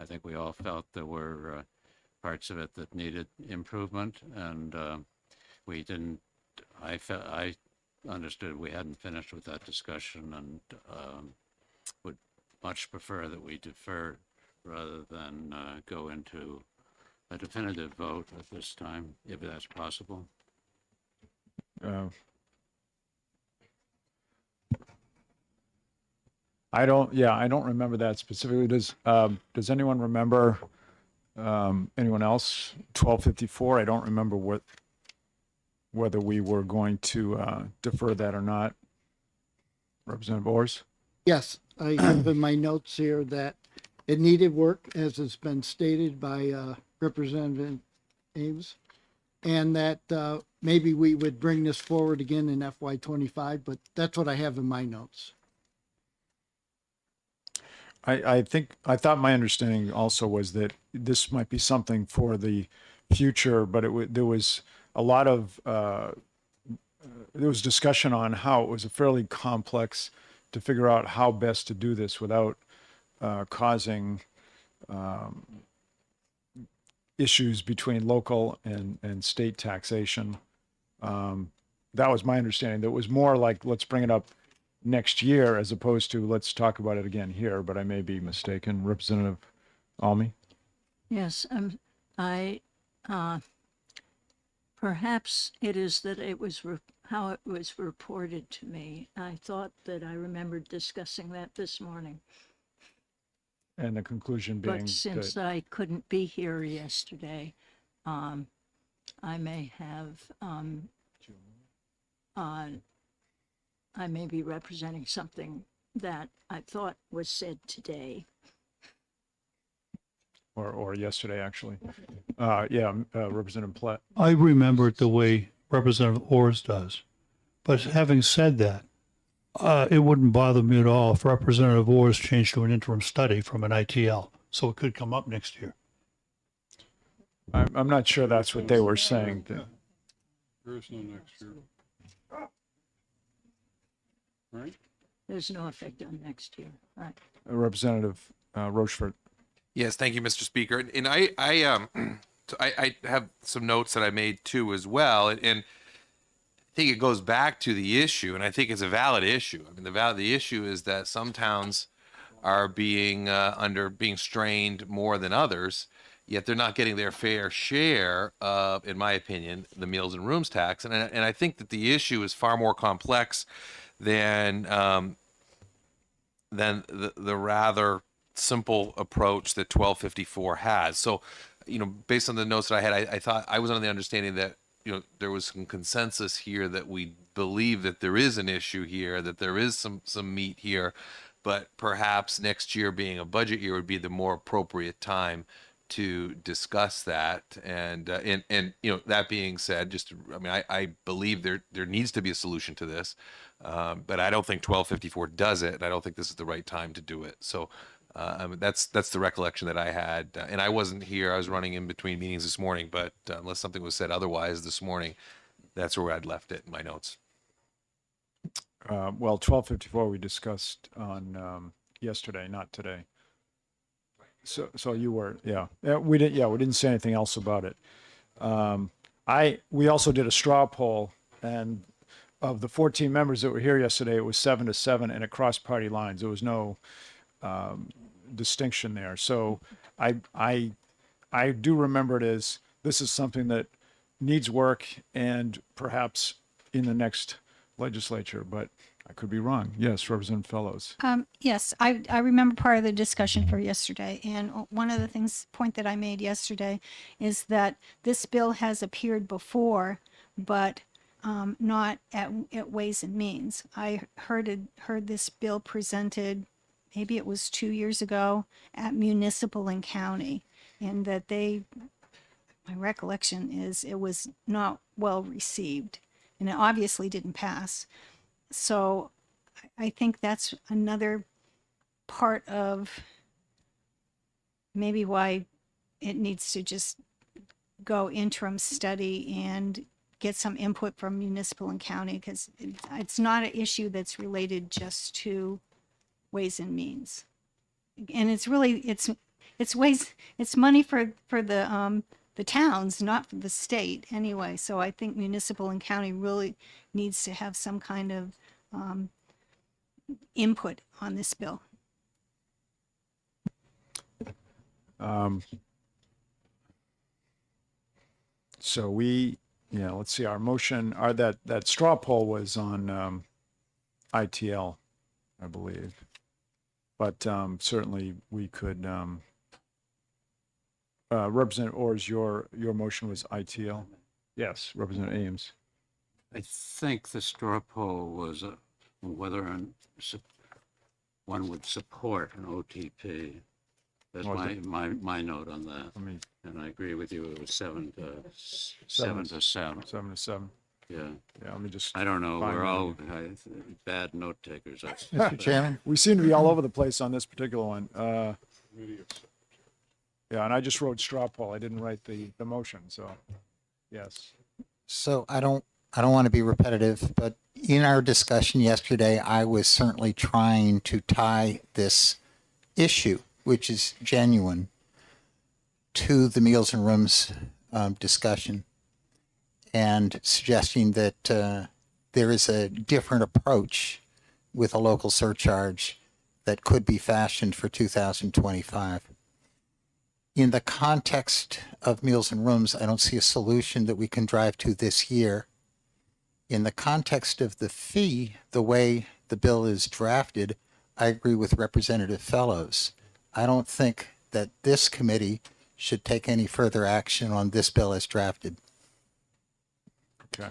I think we all felt there were parts of it that needed improvement, and we didn't. I understood we hadn't finished with that discussion, and would much prefer that we defer rather than go into a definitive vote at this time, if that's possible. I don't remember that specifically. Does anyone remember, anyone else? 1254, I don't remember whether we were going to defer that or not. Representative Orrs? Yes, I have in my notes here that it needed work, as has been stated by Representative Ames, and that maybe we would bring this forward again in FY25, but that's what I have in my notes. I thought my understanding also was that this might be something for the future, but there was a lot of there was discussion on how it was a fairly complex to figure out how best to do this without causing issues between local and state taxation. That was my understanding. That was more like, let's bring it up next year as opposed to let's talk about it again here, but I may be mistaken. Representative Almy? Yes, perhaps it is that it was how it was reported to me. I thought that I remembered discussing that this morning. And the conclusion being But since I couldn't be here yesterday, I may have, I may be representing something that I thought was said today. or yesterday, actually. Representative Platt. I remember it the way Representative Orrs does. But having said that, it wouldn't bother me at all if Representative Orrs changed to an interim study from an ITL, so it could come up next year. I'm not sure that's what they were saying. There is no next year. Right? There's no effect on next year, right? Representative Rochefort. Yes, thank you, Mr. Speaker. And I have some notes that I made too as well, and I think it goes back to the issue, and I think it's a valid issue. I mean, the issue is that some towns are being strained more than others, yet they're not getting their fair share of, in my opinion, the meals and rooms tax. And I think that the issue is far more complex than the rather simple approach that 1254 has. So, based on the notes that I had, I thought I was under the understanding that, there was some consensus here that we believe that there is an issue here, that there is some meat here, but perhaps next year being a budget year would be the more appropriate time to discuss that. And that being said, I believe there needs to be a solution to this, but I don't think 1254 does it, and I don't think this is the right time to do it. So that's the recollection that I had, and I wasn't here. I was running in between meetings this morning, but unless something was said otherwise this morning, that's where I'd left it in my notes. 1254 we discussed on yesterday, not today. So you were, we didn't say anything else about it. We also did a straw poll, and of the 14 members that were here yesterday, it was 7-7, and it crossed party lines. There was no distinction there. So I do remember it as this is something that needs work, and perhaps in the next legislature, but I could be wrong. Yes, Representative Fellows. Yes, I remember part of the discussion for yesterday, and one of the point that I made yesterday is that this bill has appeared before, but not at Ways and Means. I heard this bill presented, maybe it was 2 years ago, at Municipal and County, and that my recollection is it was not well received, and it obviously didn't pass. So I think that's another part of maybe why it needs to just go interim study and get some input from municipal and county, because it's not an issue that's related just to Ways and Means. And it's really, it's money for the towns, not for the state anyway. So I think municipal and county really needs to have some kind of input on this bill. So let's see, our motion, that straw poll was on ITL, I believe. But certainly we could, Representative Orrs, your motion was ITL? Yes, Representative Ames. I think the straw poll was whether one would support an OTP. That's my note on that. And I agree with you. It was 7 to 7. 7 to 7. Yeah. Yeah, let me just. I don't know. find We're it. all bad note takers. Mr. Chairman? We seem to be all over the place on this particular one. Yeah, and I just wrote straw poll. I didn't write the motion, so, yes. So I don't want to be repetitive, but in our discussion yesterday, I was certainly trying to tie this issue, which is genuine, to the Meals and Rooms discussion, and suggesting that there is a different approach with a local surcharge that could be fashioned for 2025. In the context of Meals and Rooms, I don't see a solution that we can drive to this year. In the context of the fee, the way the bill is drafted, I agree with Representative Fellows. I don't think that this committee should take any further action on this bill as drafted. Okay.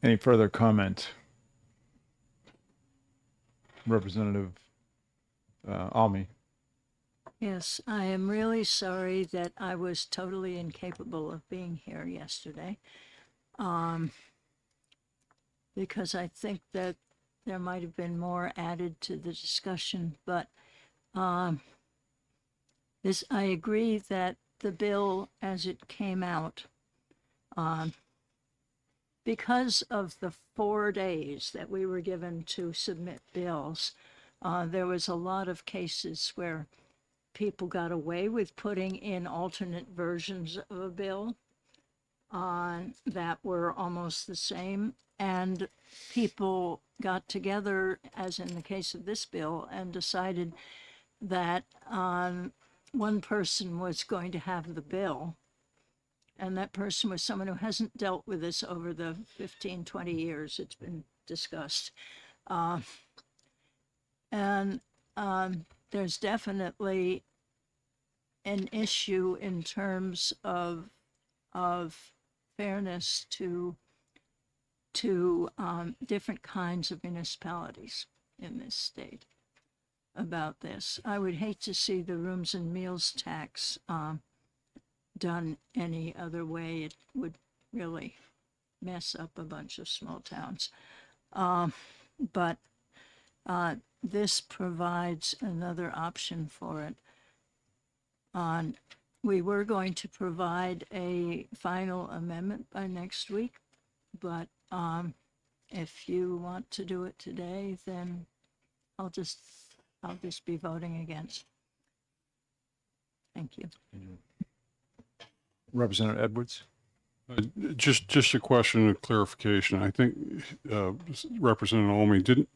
Any further comment? Representative Almy. Yes, I am really sorry that I was totally incapable of being here yesterday. Because I think that there might have been more added to the discussion, but I agree that the bill as it came out, because of the 4 days that we were given to submit bills, there was a lot of cases where people got away with putting in alternate versions of a bill that were almost the same, and people got together, as in the case of this bill, and decided that one person was going to have the bill, and that person was someone who hasn't dealt with this over the 15, 20 years it's been discussed. There's definitely an issue in terms of fairness to different kinds of municipalities in this state about this. I would hate to see the rooms and meals tax done any other way. It would really mess up a bunch of small towns. But this provides another option for it. We were going to provide a final amendment by next week, but if you want to do it today, then I'll just be voting against. Thank you. Representative Edwards. Just a question of clarification. I think Representative Almy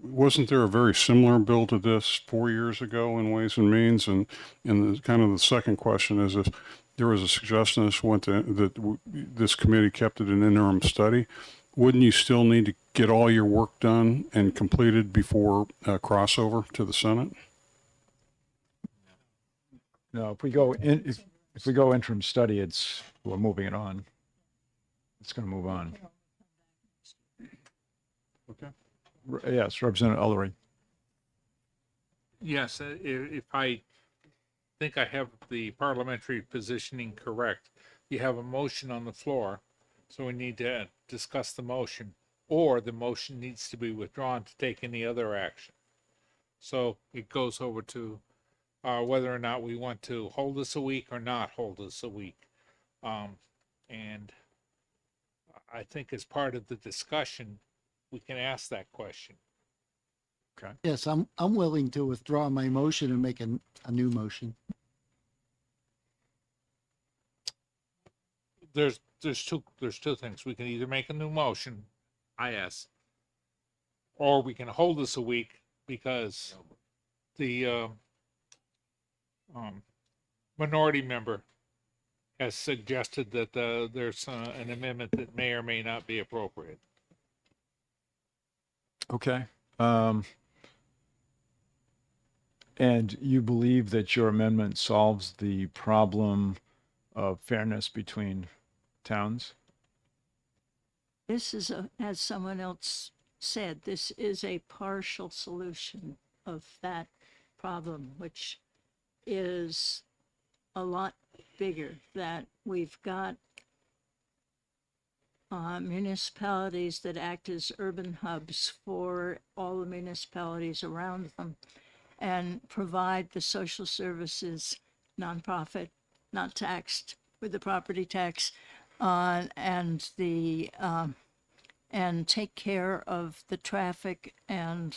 wasn't there a very similar bill to this 4 years ago in Ways and Means? And the second question is, if there was a suggestion that this committee kept it an interim study, wouldn't you still need to get all your work done and completed before crossover to the Senate? No, if we go interim study, we're moving it on. It's going to move on. Okay. Yes, Representative Ullery. Yes, if I think I have the parliamentary positioning correct, you have a motion on the floor, so we need to discuss the motion, or the motion needs to be withdrawn to take any other action. So it goes over to whether or not we want to hold this a week or not hold this a week. And I think as part of the discussion, we can ask that question. Yes, I'm willing to withdraw my motion and make a new motion. There's two things. We can either make a new motion, or we can hold this a week because the minority member has suggested that there's an amendment that may or may not be appropriate. Okay. And you believe that your amendment solves the problem of fairness between towns? This is, as someone else said, this is a partial solution of that problem, which is a lot bigger, that we've got municipalities that act as urban hubs for all the municipalities around them and provide the social services, nonprofit, not taxed with the property tax, and take care of the traffic and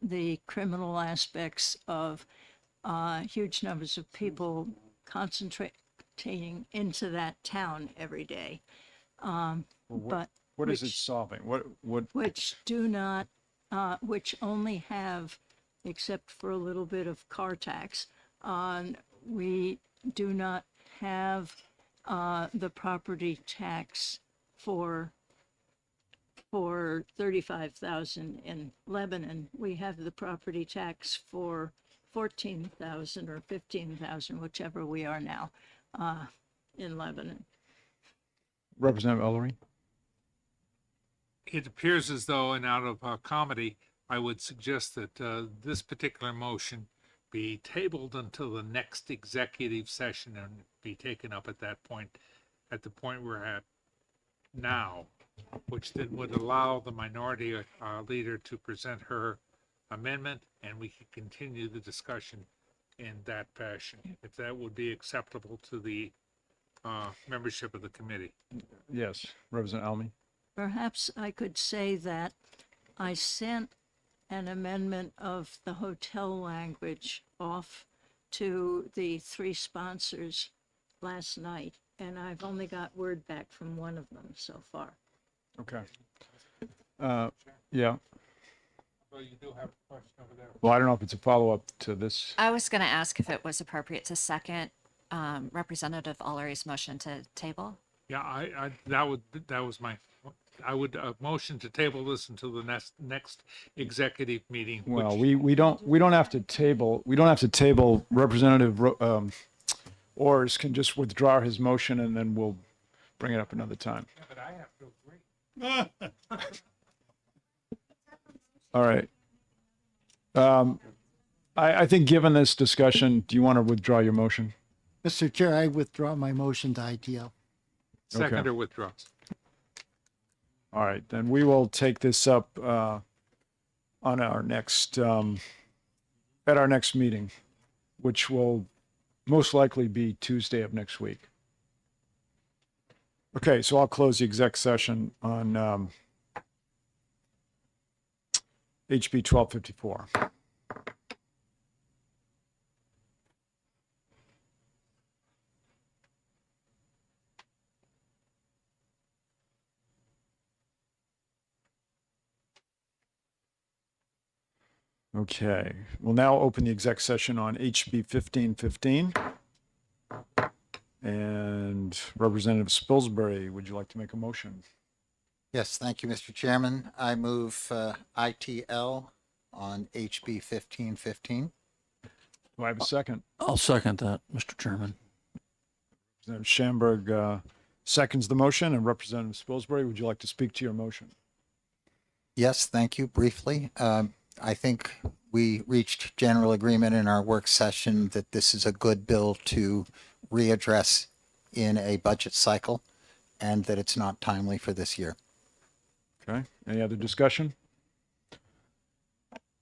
the criminal aspects of huge numbers of people concentrating into that town every day. But What is it solving? What? which do not, which only have, except for a little bit of car tax, we do not have the property tax for 35,000 in Lebanon. We have the property tax for 14,000 or 15,000, whichever we are now, in Lebanon. Representative Ullery? It appears as though, and out of comedy, I would suggest that this particular motion be tabled until the next executive session and be taken up at that point, at the point we're at now, which then would allow the minority leader to present her amendment, and we could continue the discussion in that fashion, if that would be acceptable to the membership of the committee. Yes, Representative Almy. Perhaps I could say that I sent an amendment of the hotel language off to the three sponsors last night, and I've only got word back from one of them so far. Okay. Yeah. Well, you do have a question over there. Well, I don't know if it's a follow-up to this. I was going to ask if it was appropriate to second Representative Ullery's motion to table. Yeah, that was my, I would motion to table this until the next executive meeting. Well, which, we don't have to table, Representative Orrs can just withdraw his motion and then we'll bring it up another time. Yeah, but I have to agree. All right. I think given this discussion, do you want to withdraw your motion? Mr. Chair, I withdraw my motion to ITL. Seconder withdraws. All right, then we will take this up on our next, at our next meeting, which will most likely be Tuesday of next week. Okay, so I'll close the exec session on HB 1254. Okay, we'll now open the exec session on HB 1515. And Representative Spilsbury, would you like to make a motion? Yes, thank you, Mr. Chairman. I move ITL on HB 1515. Do I have a second? I'll second that, Mr. Chairman. Representative Schamberg seconds the motion, and Representative Spilsbury, would you like to speak to your motion? Yes, thank you. Briefly, I think we reached general agreement in our work session that this is a good bill to readdress in a budget cycle and that it's not timely for this year. Okay, any other discussion?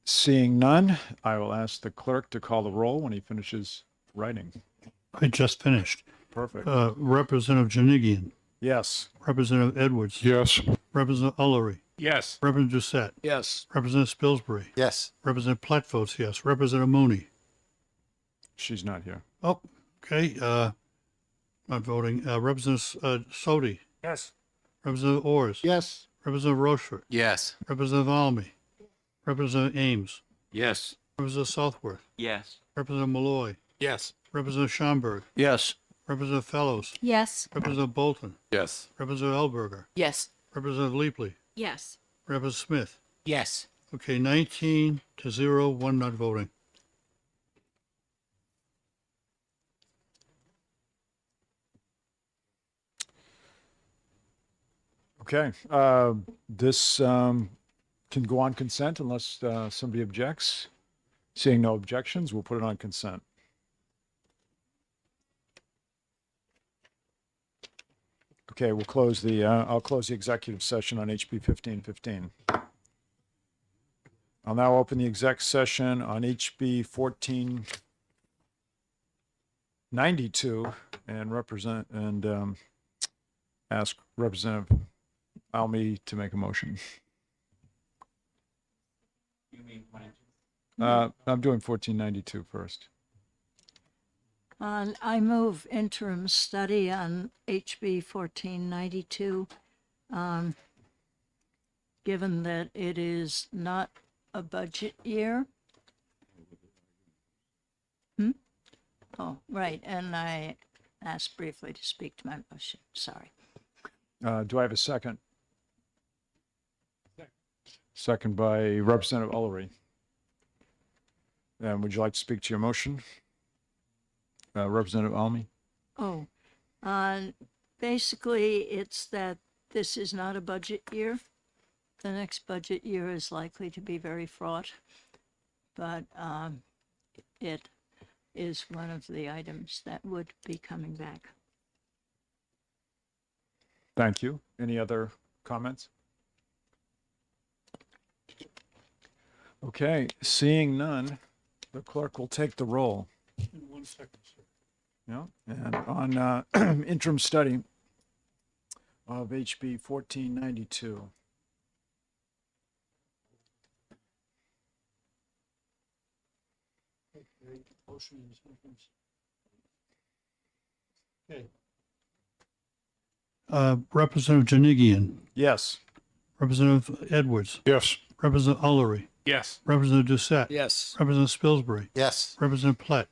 Seeing none, I will ask the clerk to call the roll when he finishes writing. I just finished. Perfect. Representative Janigian, Yes. Representative Edwards, Yes. Representative Ullery, Yes. Representative Doucette, Yes. Representative Spilsbury, Yes. Representative Platt votes yes, Representative Mooney. She's not here. Oh, okay, not voting. Representative Sodi, Yes. Representative Ors, Yes. Representative Rochefort, Yes. Representative Almy, Representative Ames, Yes. Representative Southworth, Yes. Representative Malloy, Yes. Representative Schomburg, Yes. Representative Fellows, Yes. Representative Bolton, Yes. Representative Elberger, Yes. Representative Leapley, Yes. Representative Smith. Yes. Okay, 19-0, one not voting. Okay, this can go on consent unless somebody objects. Seeing no objections, we'll put it on consent. Okay, we'll close the, I'll close the executive session on HB 1515. I'll now open the exec session on HB 1492 and ask Representative Almy to make a motion. I'm doing 1492 first. I move interim study on HB 1492. Given that it is not a budget year. Oh, right, and I asked briefly to speak to my motion, sorry. Do I have a second? Second by Representative Ullery. And would you like to speak to your motion? Representative Almy? Oh, basically, it's that this is not a budget year. The next budget year is likely to be very fraught, but it is one of the items that would be coming back. Thank you. Any other comments? Okay, seeing none, the clerk will take the roll. In 1 second, sir. Yeah, and on interim study of HB 1492. Motion in seconds. Okay. Representative Janigian, Yes. Representative Edwards, Yes. Representative Ullery, Yes. Representative Doucette, Yes. Representative Spilsbury, Yes. Representative Platt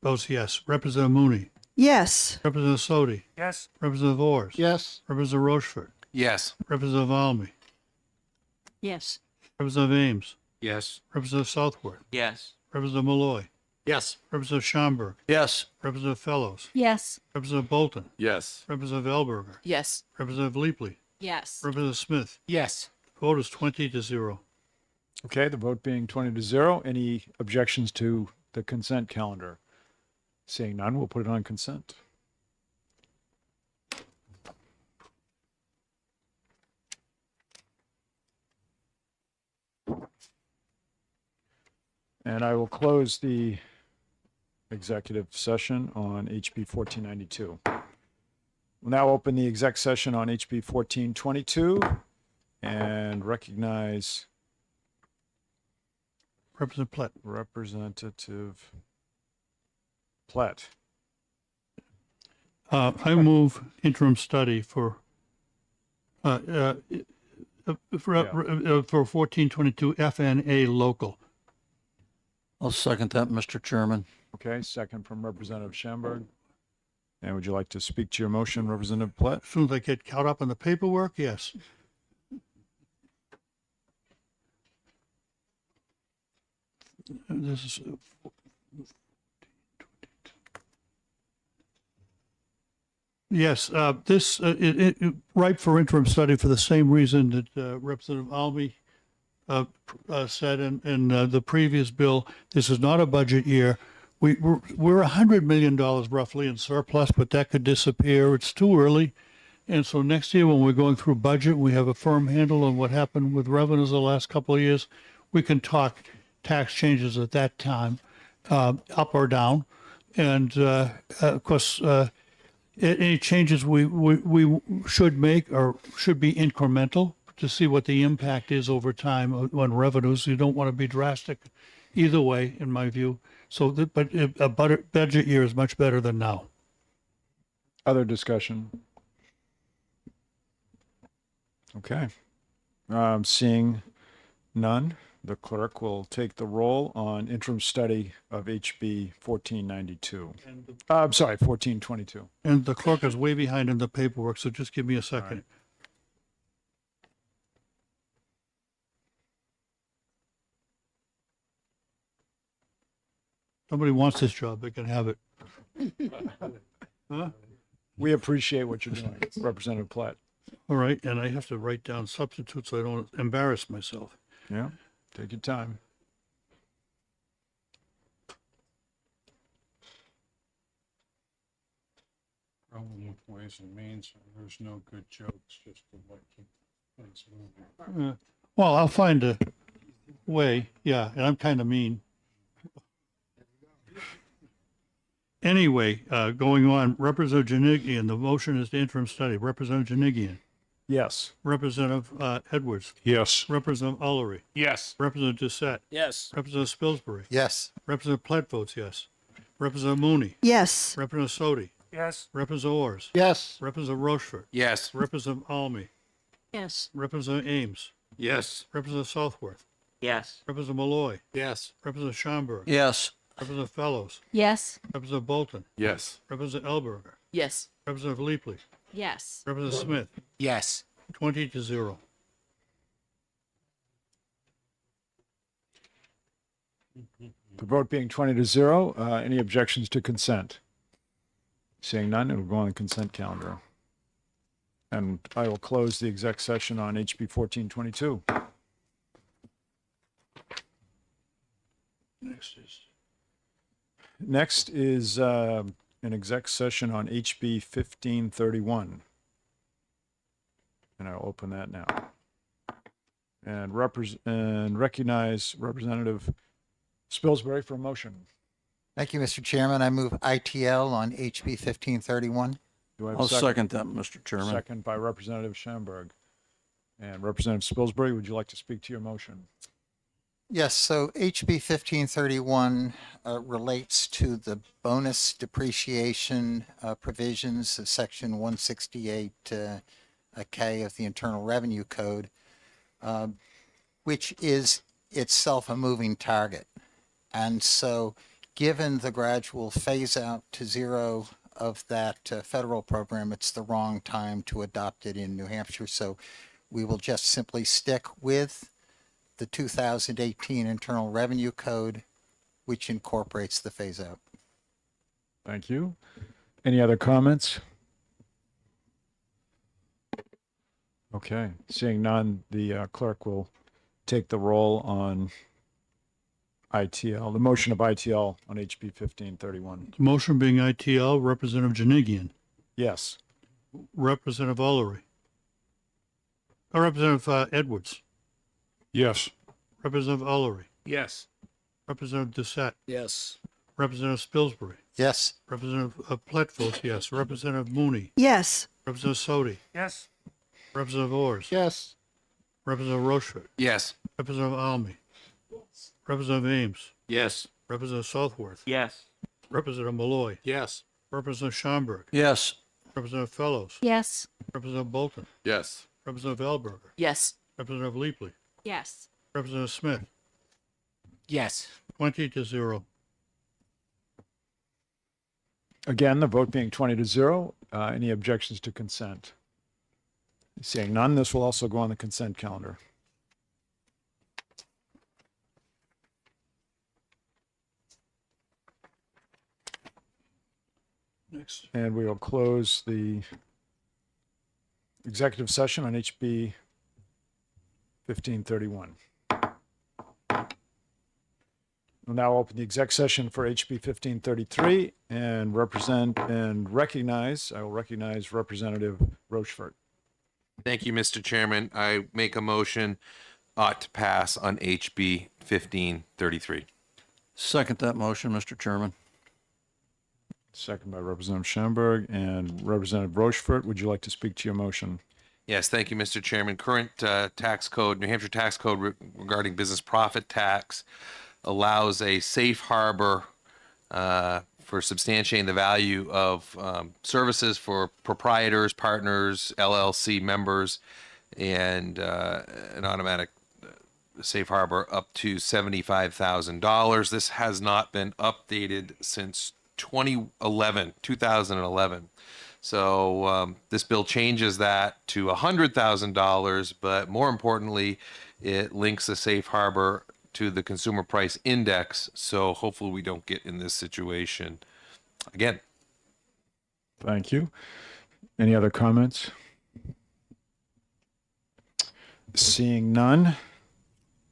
votes yes, Representative Mooney, Yes. Representative Sodi, Yes. Representative Ors, Yes. Representative Rochefort, Yes. Representative Almy, Yes, Representative Ames, Yes. Representative Southworth, Yes. Representative Malloy, Yes. Representative Schomburg, Yes. Representative Fellows, Yes. Representative Bolton, Yes. Representative Elberger, Yes. Representative Leapley, Yes. Representative Smith. Yes. Vote is 20-0. Okay, the vote being 20-0. Any objections to the consent calendar? Seeing none, we'll put it on consent. And I will close the executive session on HB 1492. We'll now open the exec session on HB 1422 and recognize Representative Platt. Representative Platt. I move interim study for 1422 FNA local. I'll second that, Mr. Chairman. Okay, second from Representative Schamberg. And would you like to speak to your motion, Representative Platt? As soon as I get caught up on the paperwork, yes. This is Yes, this, ripe for interim study for the same reason that Representative Almy said in the previous bill. This is not a budget year. We're $100 million roughly in surplus, but that could disappear. It's too early. And so next year, when we're going through budget, we have a firm handle on what happened with revenues the last couple of years. We can talk tax changes at that time, up or down. And of course, any changes we should make or should be incremental to see what the impact is over time on revenues. You don't want to be drastic either way, in my view. So, but a budget year is much better than now. Other discussion? Okay. Seeing none, the clerk will take the roll on interim study of HB 1492. I'm sorry, 1422. And the clerk is way behind in the paperwork, so just give me a second. Somebody wants this job, they can have it. Huh? We appreciate what you're doing, Representative Platt. All right, and I have to write down substitutes so I don't embarrass myself. Yeah, take your time. Problem with Ways and Means, there's no good jokes, just to like keep things moving. Well, I'll find a way, yeah, and I'm kind of mean. Anyway, going on, Representative Janigian, the motion is the interim study. Representative Janigian. Yes. Representative Edwards. Yes. Representative Ullery. Yes. Representative Doucette. Yes. Representative Spilsbury. Yes. Representative Platt votes yes. Representative Mooney. Yes. Representative Sodi. Yes. Representative Orrs. Yes. Representative Rochefort. Yes. Representative Almy. Yes. Representative Ames. Yes. Representative Southworth. Yes. Representative Malloy. Yes. Representative Schomburg. Yes. Representative Fellows. Yes. Representative Bolton. Yes. Representative Elberger. Yes. Representative Leapley. Yes. Representative Smith. Yes. 20-0. The vote being 20-0, any objections to consent? Seeing none, it will go on the consent calendar. And I will close the exec session on HB 1422. Next is an exec session on HB 1531. And I'll open that now. And recognize Representative Spilsbury for a motion. Thank you, Mr. Chairman. I move ITL on HB 1531. Do I have I'll a second? second that, Mr. Chairman. Second by Representative Schamberg. And Representative Spilsbury, would you like to speak to your motion? Yes, so HB 1531 relates to the bonus depreciation provisions of Section 168K of the Internal Revenue Code, which is itself a moving target. And so given the gradual phase out to zero of that federal program, it's the wrong time to adopt it in New Hampshire. So we will just simply stick with the 2018 Internal Revenue Code, which incorporates the phase out. Thank you. Any other comments? Okay, seeing none, the clerk will take the roll on ITL, the motion of ITL on HB 1531. The motion being ITL, Representative Janigian. Yes. Representative Ullery. Representative Edwards. Yes. Representative Ullery. Yes. Representative Doucette. Yes. Representative Spilsbury. Yes. Representative Platt votes yes. Representative Mooney. Yes. Representative Sodi. Yes. Representative Orrs. Yes. Representative Rochefort. Yes. Representative Almy. Representative Ames. Yes. Representative Southworth. Yes. Representative Malloy. Yes. Representative Schomburg. Yes. Representative Fellows. Yes. Representative Bolton. Yes. Representative Elberger. Yes. Representative Leapley. Yes. Representative Smith. Yes. 20-0. Again, the vote being 20-0. Any objections to consent? Seeing none, this will also go on the consent calendar. Next. And we will close the executive session on HB 1531. We'll now open the exec session for HB 1533 and I will recognize Representative Rochefort. Thank you, Mr. Chairman. I make a motion ought to pass on HB 1533. Second that motion, Mr. Chairman. Second by Representative Schamberg and Representative Rochefort. Would you like to speak to your motion? Yes, thank you, Mr. Chairman. Current tax code, New Hampshire tax code regarding business profit tax allows a safe harbor for substantiating the value of services for proprietors, partners, LLC members, and an automatic safe harbor up to $75,000. This has not been updated since 2011. So this bill changes that to $100,000, but more importantly, it links the safe harbor to the consumer price index. So hopefully we don't get in this situation again. Thank you. Any other comments? Seeing none,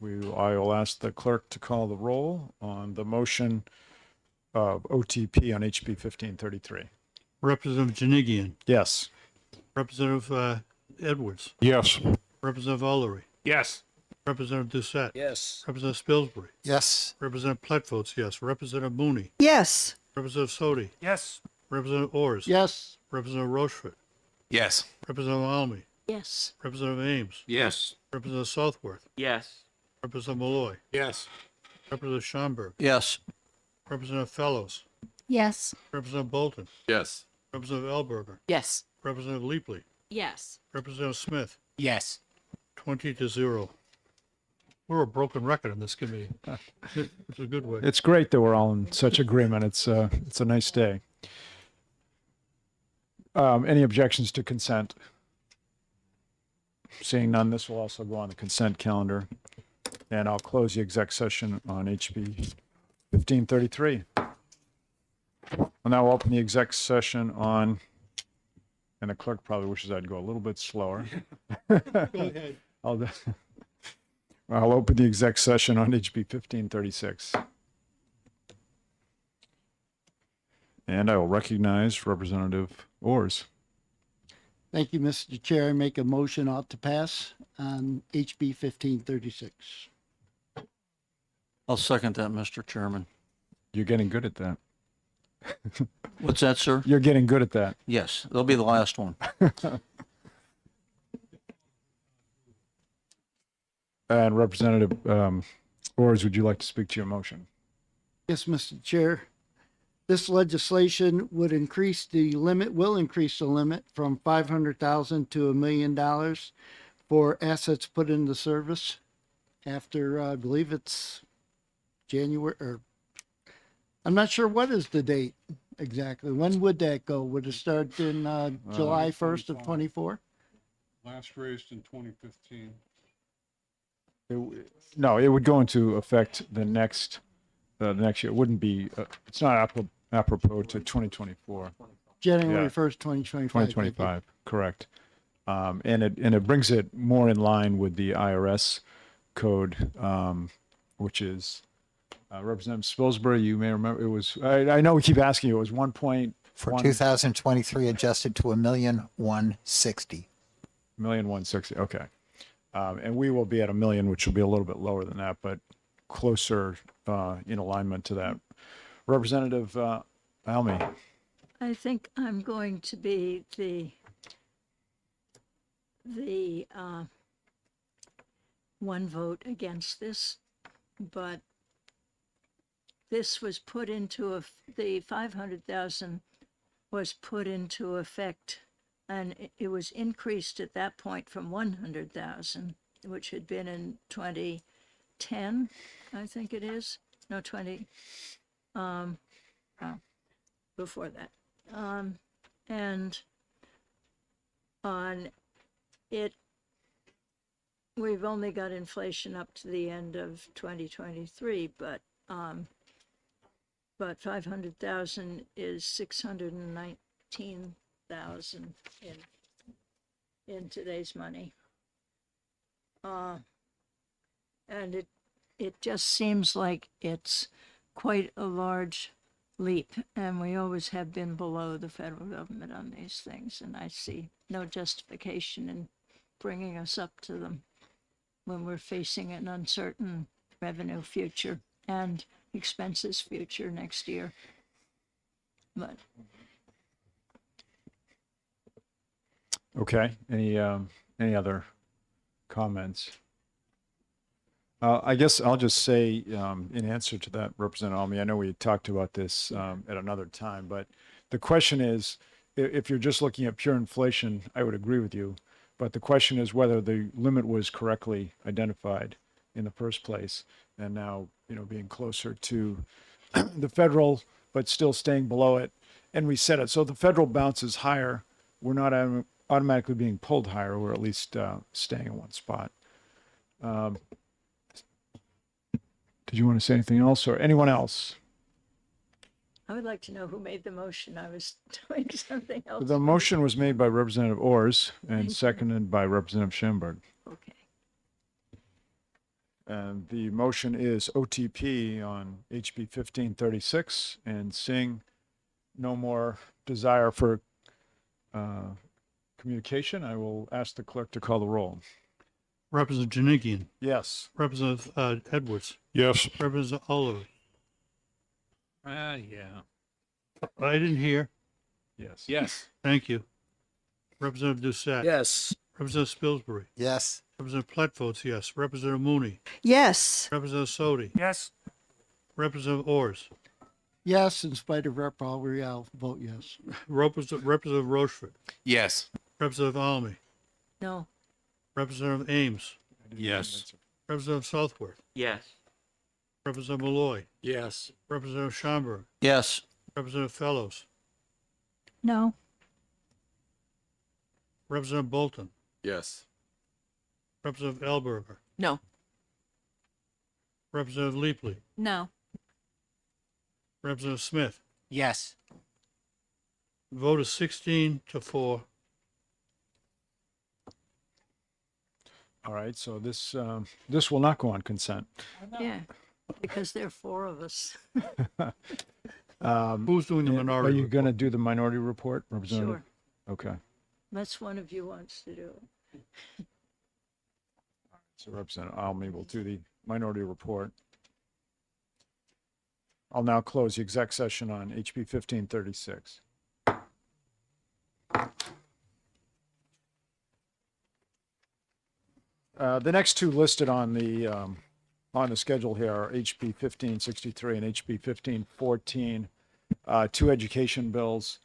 I will ask the clerk to call the roll on the motion of OTP on HB 1533. Representative Janigian, Yes. Representative Edwards, Yes. Representative Ullery, Yes. Representative Doucette, Yes. Representative Spilsbury, Yes. Representative Platt votes yes, Representative Mooney, Yes. Representative Sodi, Yes. Representative Orrs, Yes. Representative Rochefort, Yes. Representative Almy, Yes. Representative Ames, Yes. Representative Southworth, Yes. Representative Malloy, Yes. Representative Schomburg, Yes. Representative Fellows, Yes. Representative Bolton, Yes. Representative Elberger, Yes. Representative Leapley, Yes. Representative Smith, Yes. 20-0. We're a broken record in this committee. It's a good way. It's great that we're all in such agreement. It's a nice day. Any objections to consent? Seeing none, this will also go on the consent calendar. And I'll close the exec session on HB 1533. I'll now open the exec session on, and the clerk probably wishes I'd go a little bit slower. Go ahead. I'll open the exec session on HB 1536. And I will recognize Representative Orrs. Thank you, Mr. Chair. I make a motion ought to pass on HB 1536. I'll second that, Mr. Chairman. You're getting good at that. What's that, sir? You're getting good at that. Yes, they'll be the last one. And Representative Orrs, would you like to speak to your motion? Yes, Mr. Chair. This legislation will increase the limit from $500,000 to $1 million for assets put into service after, I believe it's January, or I'm not sure what is the date exactly. When would that go? Would it start in July 1st of 24? Last raised in 2015. No, it would go into effect the next year. It wouldn't be, it's not apropos to 2024. January Yeah. 1st, 2025. 2025, correct. And it brings it more in line with the IRS code, which is Representative Spilsbury. You may remember it was. I know we keep asking you. It was 1.1 For 2023, adjusted to $1,160,000. $1,160,000. Okay, and we will be at $1 million, which will be a little bit lower than that, but closer in alignment to that. Representative Almy. I think I'm going to be the one vote against this, but this was put into the 500,000 was put into effect, and it was increased at that point from 100,000, which had been in 2010, I think it is. No, before that. And on it, we've only got inflation up to the end of 2023, but but 500,000 is 619,000 in today's money. And it just seems like it's quite a large leap, and we always have been below the federal government on these things, and I see no justification in bringing us up to them when we're facing an uncertain revenue future and expenses future next year. But Okay, any other comments? I guess I'll just say, in answer to that, Representative Almy, I know we talked about this at another time, but the question is, if you're just looking at pure inflation, I would agree with you. But the question is whether the limit was correctly identified in the first place, and now, being closer to the federal, but still staying below it. And we said it. So the federal bounces higher. We're not automatically being pulled higher. We're at least staying in one spot. Did you want to say anything else, or anyone else? I would like to know who made the motion. I was doing something else. The motion was made by Representative Orrs and seconded by Representative Schamberg. Okay. And the motion is OTP on HB 1536, and seeing no more desire for communication, I will ask the clerk to call the roll. Representative Janigian, Yes. Representative Edwards, Yes. Representative Oliver. Yeah. I didn't hear. Yes. Yes. Thank you. Representative Doucette. Yes. Representative Spilsbury. Yes. Representative Platt votes yes. Representative Mooney. Yes. Representative Sodi. Yes. Representative Orrs. Yes, in spite of Rep. Alwery, I'll vote yes. Representative Rochefort. Yes. Representative Almy. No. Representative Ames. Yes. Representative Southworth. Yes. Representative Malloy. Yes. Representative Schomburg. Yes. Representative Fellows. No. Representative Bolton. Yes. Representative Elberger. No. Representative Leapley. No. Representative Smith. Yes. Vote is 16-4. All right, so this will not go on consent. Yeah, because there are four of us. Who's doing the Are minority? you report? going to do the minority report, Representative? Sure. Okay. Unless one of you wants to do it. So Representative Almy will do the minority report. I'll now close the exec session on HB 1536. The next two listed on the schedule here are HB 1563 and HB 1514, two education bills.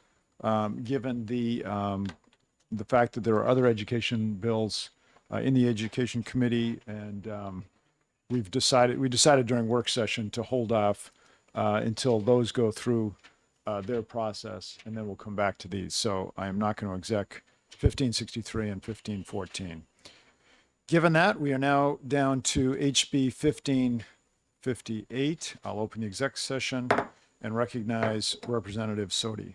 Given the fact that there are other education bills in the Education Committee, and we decided during work session to hold off until those go through their process, and then we'll come back to these. So I am not going to exec 1563 and 1514. Given that, we are now down to HB 1558. I'll open the exec session and recognize Representative Sodi.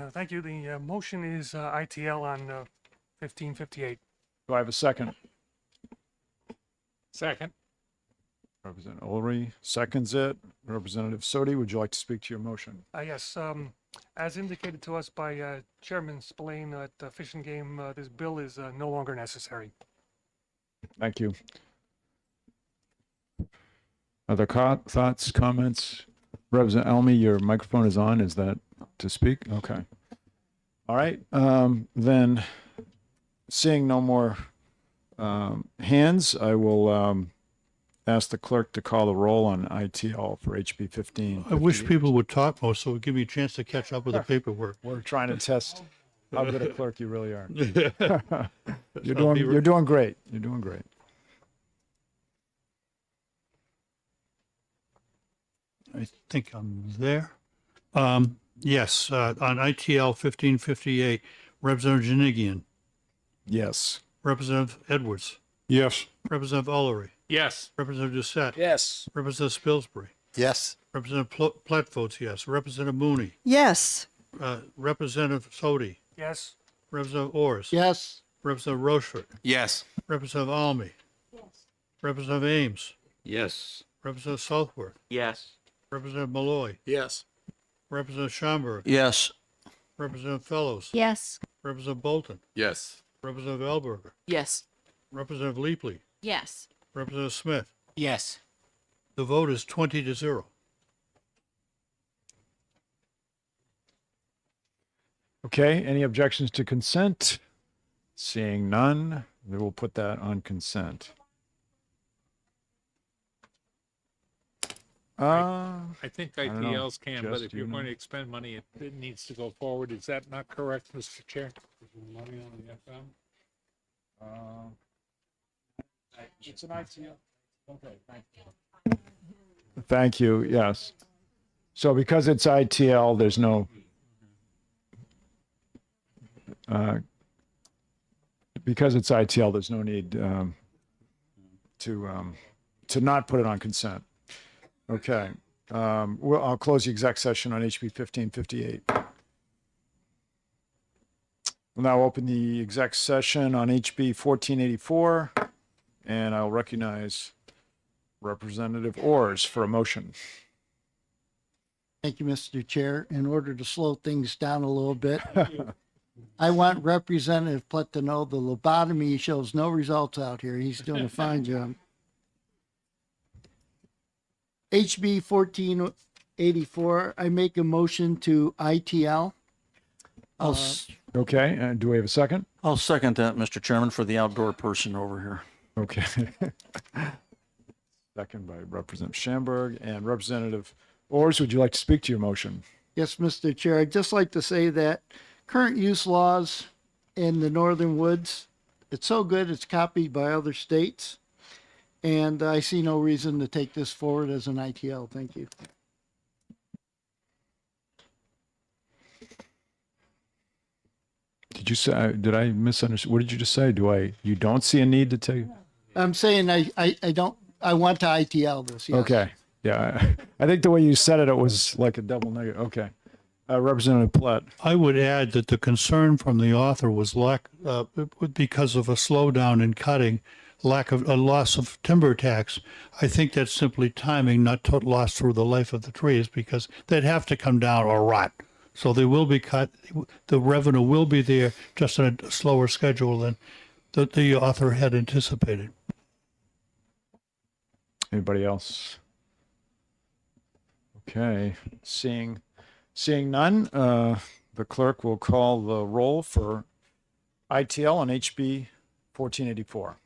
Thank you. The motion is ITL on 1558. Do I have a second? Second. Representative Ulrey seconds it. Representative Sodi, would you like to speak to your motion? Yes, as indicated to us by Chairman Spillane at Fish and Game, this bill is no longer necessary. Thank you. Other thoughts, comments? Representative Almy, your microphone is on. Is that to speak? Okay. All right. Then, seeing no more hands, I will ask the clerk to call the roll on ITL for HB 15. I wish people would talk more so it would give me a chance to catch up with the paperwork. We're trying to test how good a clerk you really are. You're I'll doing great. You're doing great. I think I'm there. Yes, on ITL 1558, Representative Janigian, Yes. Representative Edwards, Yes. Representative Ullery, Yes. Representative Doucette, Yes. Representative Spilsbury, Yes. Representative Platt votes yes. Representative Mooney. Yes. Representative Sodi. Yes. Representative Ors. Yes. Representative Rochefort. Yes. Representative Almy. Yes. Representative Ames. Yes. Representative Southworth. Yes. Representative Malloy. Yes. Representative Schomburg. Yes. Representative Fellows. Yes. Representative Bolton. Yes. Representative Elberger. Yes. Representative Leapley. Yes. Representative Smith. Yes. The vote is 20-0. Okay, any objections to consent? Seeing none, we will put that on consent. I think don't know. ITLs can, but Just if you're you going know. to expend money, it needs to go forward. Is that not correct, Mr. Chair? Money on the FM? It's an ITL. Okay, thank you. Thank you, yes. So because it's ITL, there's no, because it's ITL, there's no need to not put it on consent. Okay. Well, I'll close the exec session on HB 1558. We'll now open the exec session on HB 1484, and I'll recognize Representative Ors for a motion. Thank you, Mr. Chair. In order to slow things down a little bit, I want Representative Platt to know the lobotomy shows no results out here. He's doing a fine job. HB 1484, I make a motion to ITL. Okay, and do we have a second? I'll second that, Mr. Chairman, for the outdoor person over here. Okay. Second by Representative Schamberg and Representative Ors. Would you like to speak to your motion? Yes, Mr. Chair. I'd just like to say that current use laws in the northern woods, it's so good it's copied by other states. And I see no reason to take this forward as an ITL. Thank you. Did you say, did I misunderstand? What did you just say? You don't see a need to take? I'm saying I want to ITL this. Yes. Okay. Yeah. I think the way you said it, it was like a double negative. Okay. Representative Platt. I would add that the concern from the author was because of a slowdown in cutting, lack of a loss of timber tax. I think that's simply timing, not total loss through the life of the trees, because they'd have to come down or rot. So they will be cut. The revenue will be there, just on a slower schedule than the author had anticipated. Anybody else? Okay. Seeing none, the clerk will call the roll for ITL on HB 1484.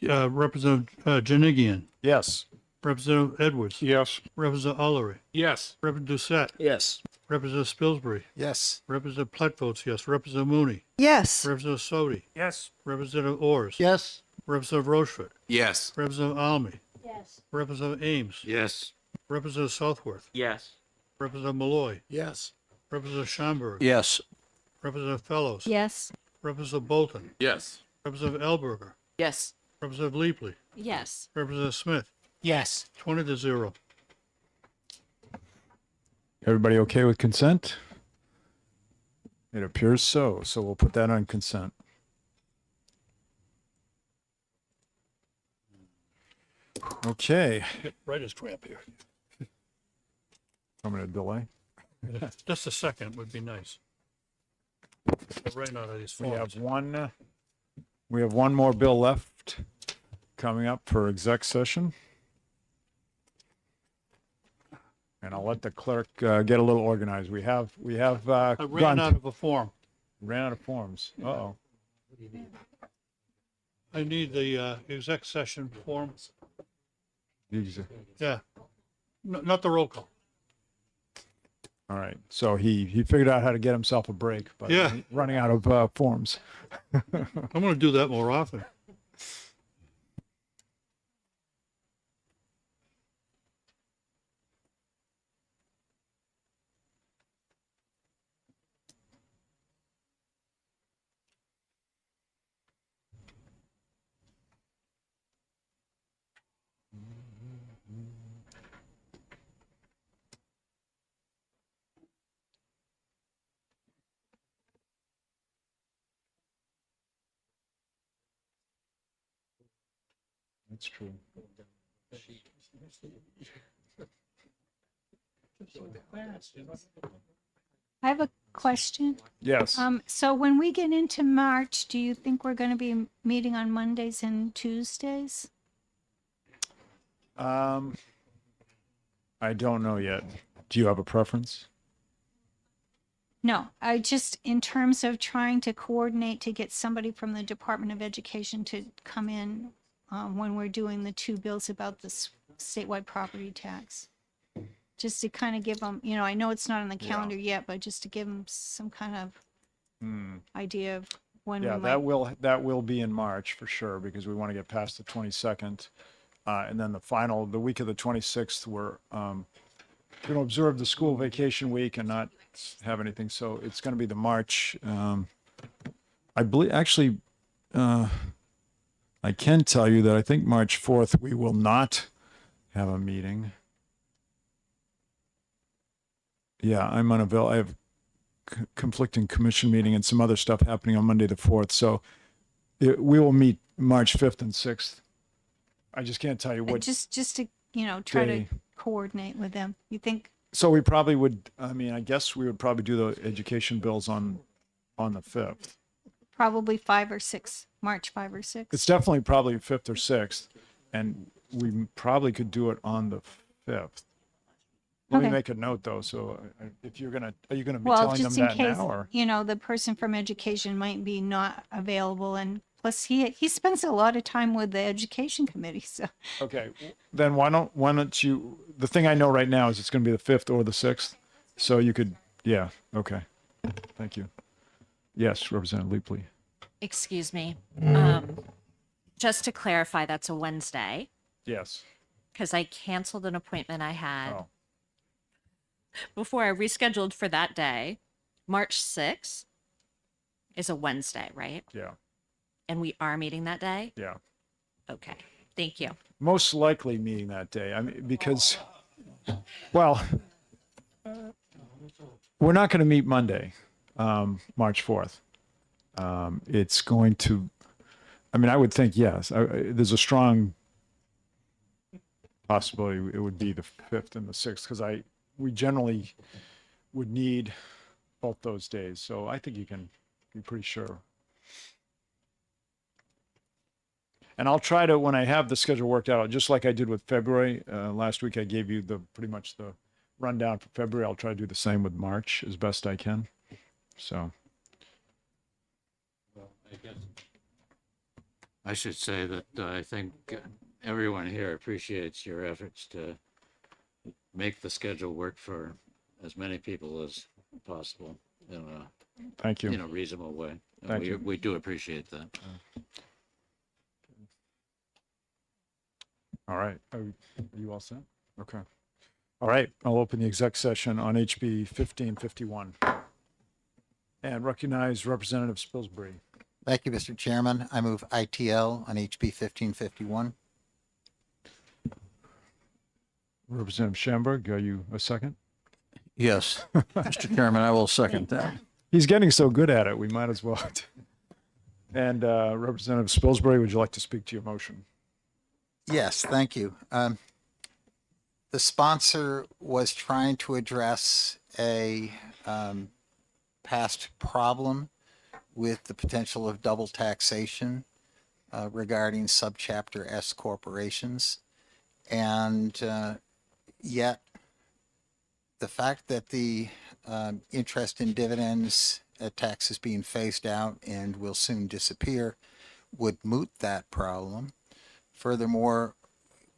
Representative Janigian, Yes. Representative Edwards, Yes. Representative Ullery, Yes. Representative Doucette, Yes. Representative Spilsbury, Yes. Representative Platt votes yes. Representative Mooney, Yes. Representative Sodi, Yes. Representative Ors, Yes. Representative Rochefort, Yes. Representative Almy, Yes. Representative Ames, Yes. Representative Southworth, Yes. Representative Malloy, Yes. Representative Schomburg, Yes. Representative Fellows, Yes. Representative Bolton, Yes. Representative Elberger, Yes. Representative Leapley, Yes. Representative Smith, Yes. 20-0. Everybody okay with consent? It appears so. So we'll put that on consent. Okay. Right as crap here. I'm going to delay. Just a second would be nice. Right out of these We forms. have one more bill left coming up for exec session. And I'll let the clerk get a little organized. We have I ran out of a form. ran out of forms. Uh-oh. I need the exec session form. Yeah. Not the roll call. All right. So he figured out how to get himself a break by Yeah. running out of forms. I'm going to do that more often. That's true. I have a question. Yes. So when we get into March, do you think we're going to be meeting on Mondays and Tuesdays? I don't know yet. Do you have a preference? No, I just, in terms of trying to coordinate to get somebody from the Department of Education to come in when we're doing the two bills about this statewide property tax. Just to kind of give them, you know, I know it's not on the calendar yet, but just to give them some kind of idea of when Yeah, we might. that will be in March for sure, because we want to get past the 22nd. And then the week of the 26th, we're going to observe the school vacation week and not have anything. So it's going to be the March. I believe, actually, I can tell you that I think March 4th, we will not have a meeting. Yeah, I'm unavailable. I have conflicting commission meeting and some other stuff happening on Monday the 4th. So we will meet March 5th and 6th. I just can't tell you what. Just to, you know, try day. to coordinate with them. You think, So we probably would, I mean, I guess we would probably do the education bills on the 5th. probably 5 or 6, March 5 or 6? It's definitely probably 5th or 6th. And we probably could do it on the 5th. Let me Okay. make a note though. So if you're going to, are you going to be Well, telling them just in that case, now or? you know, the person from education might be not available, and plus he spends a lot of time with the education committee, so. Okay, then why don't you, the thing I know right now is it's going to be the 5th or the 6th. So you could, yeah, okay. Thank you. Yes, Representative Leapley. Excuse me. Just to clarify, that's a Wednesday Yes. because I canceled an appointment I had Oh, before I rescheduled for that day. March 6th is a Wednesday, right? yeah, And we are meeting that day? yeah. Okay. Thank you. Most likely meeting that day. I mean, because, well, we're not going to meet Monday, March 4th. It's going to, I mean, I would think, yes, there's a strong possibility it would be the 5th and the 6th, because we generally would need both those days. So I think you can be pretty sure. And I'll try to, when I have the schedule worked out, just like I did with February, last week I gave you pretty much the rundown for February. I'll try to do the same with March as best I can. So. Well, I guess I should say that I think everyone here appreciates your efforts to make the schedule work for as many people as possible in Thank you. a reasonable way. And Thank you. we do appreciate that. All right. Are you all set? Okay. All right. I'll open the exec session on HB 1551 and recognize Representative Spilsbury. Thank you, Mr. Chairman. I move ITL on HB 1551. Representative Schamberg, are you a second? Yes, Mr. Chairman, I will second that. He's getting so good at it, we might as well. And Representative Spilsbury, would you like to speak to your motion? Yes, thank you. The sponsor was trying to address a past problem with the potential of double taxation regarding subchapter S corporations. And yet the fact that the interest in dividends tax is being phased out and will soon disappear would moot that problem. Furthermore,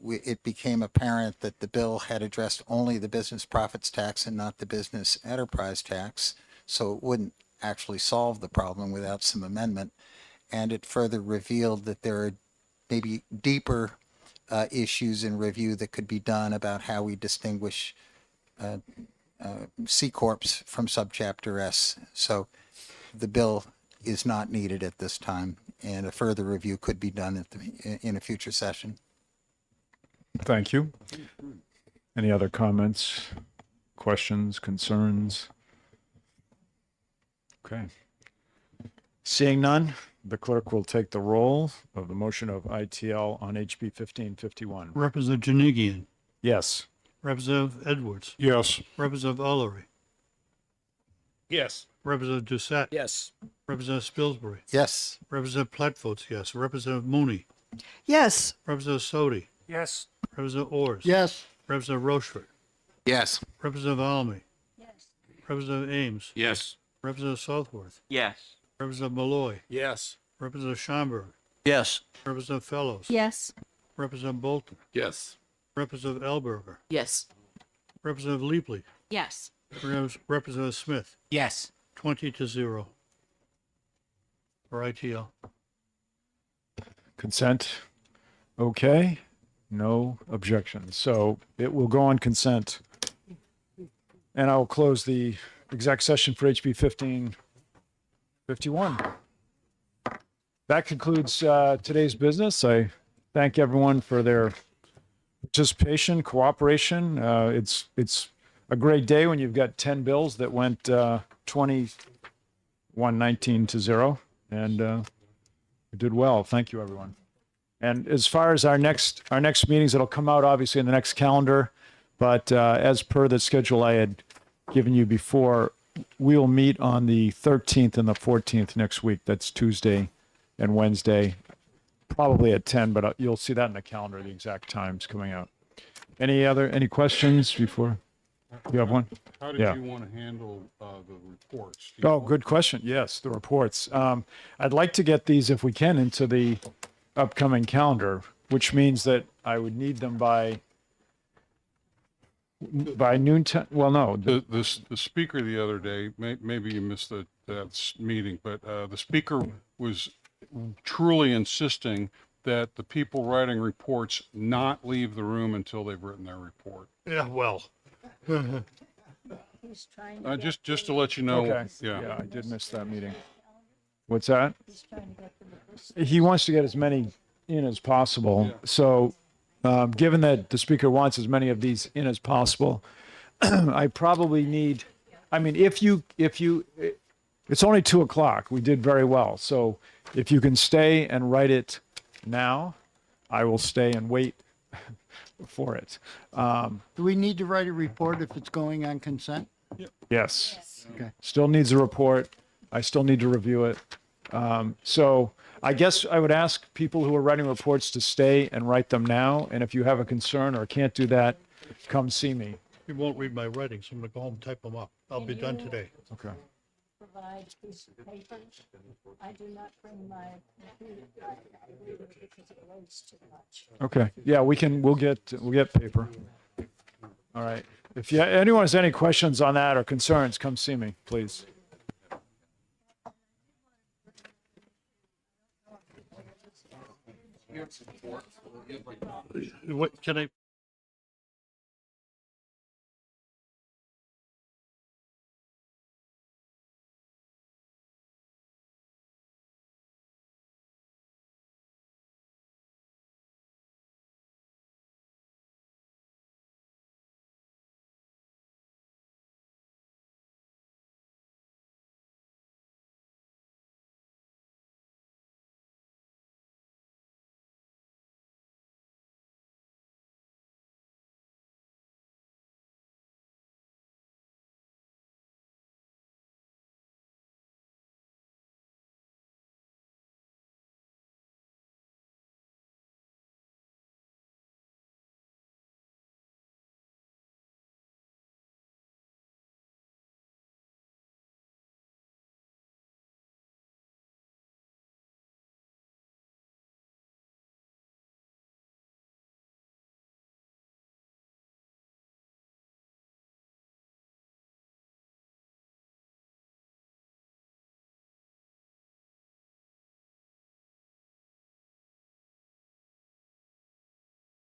it became apparent that the bill had addressed only the business profits tax and not the business enterprise tax, so it wouldn't actually solve the problem without some amendment. And it further revealed that there are maybe deeper issues in review that could be done about how we distinguish C corps from subchapter S. So the bill is not needed at this time, and a further review could be done in a future session. Thank you. Any other comments, questions, concerns? Okay. Seeing none, the clerk will take the roll of the motion of ITL on HB 1551. Representative Janigian, Yes. Representative Edwards, Yes. Representative Ullery, Yes. Representative Doucette, Yes. Representative Spilsbury, Yes. Representative Platt votes yes. Representative Mooney, Yes. Representative Sodi, Yes. Representative Ors, Yes. Representative Rochefort, Yes. Representative Almy, Representative Ames, Yes. Representative Southworth, Yes. Representative Malloy, Yes. Representative Schomburg, Yes. Representative Fellows, Yes. Representative Bolton, Yes. Representative Elberger, Yes. Representative Leapley, Yes. Representative Smith, Yes. 20-0 for ITL. Consent. Okay. No objections. So it will go on consent. And I will close the exec session for HB 1551. That concludes today's business. I thank everyone for their participation, cooperation. It's a great day when you've got 10 bills that went 21-19-0, and we did well. Thank you, everyone. And as far as our next meetings, it'll come out obviously in the next calendar, but as per the schedule I had given you before, we will meet on the 13th and the 14th next week. That's Tuesday and Wednesday, probably at 10, but you'll see that in the calendar, the exact times coming out. Any questions before? You have one? How did Yeah. you want to handle the reports? Do you Oh, want- good question. Yes, the reports. I'd like to get these, if we can, into the upcoming calendar, which means that I would need them by noon time. Well, no, The speaker the other day, maybe you missed that meeting, but the speaker was truly insisting that the people writing reports not leave the room until they've written their report. Yeah, well. Just to let you know. okay. Yeah. I did miss that meeting. What's that? He wants to get as many in as possible. So, given that the speaker wants as many of these in as possible, I probably need. I mean, if you, it's only 2:00. We did very well. So, if you can stay and write it now, I will stay and wait for it. Do we need to write a report if it's going on consent? Yes. Okay. Still needs a report. I still need to review it. So I guess I would ask people who are writing reports to stay and write them now. And if you have a concern or can't do that, come see me. You won't read my writing, so I'm gonna go home and type them up. I'll be done today. Okay. Provide a piece of paper. I do not bring my computer because it weighs too much. Okay. Yeah, we'll get paper. All right. If anyone has any questions on that or concerns, come see me, please. What, can I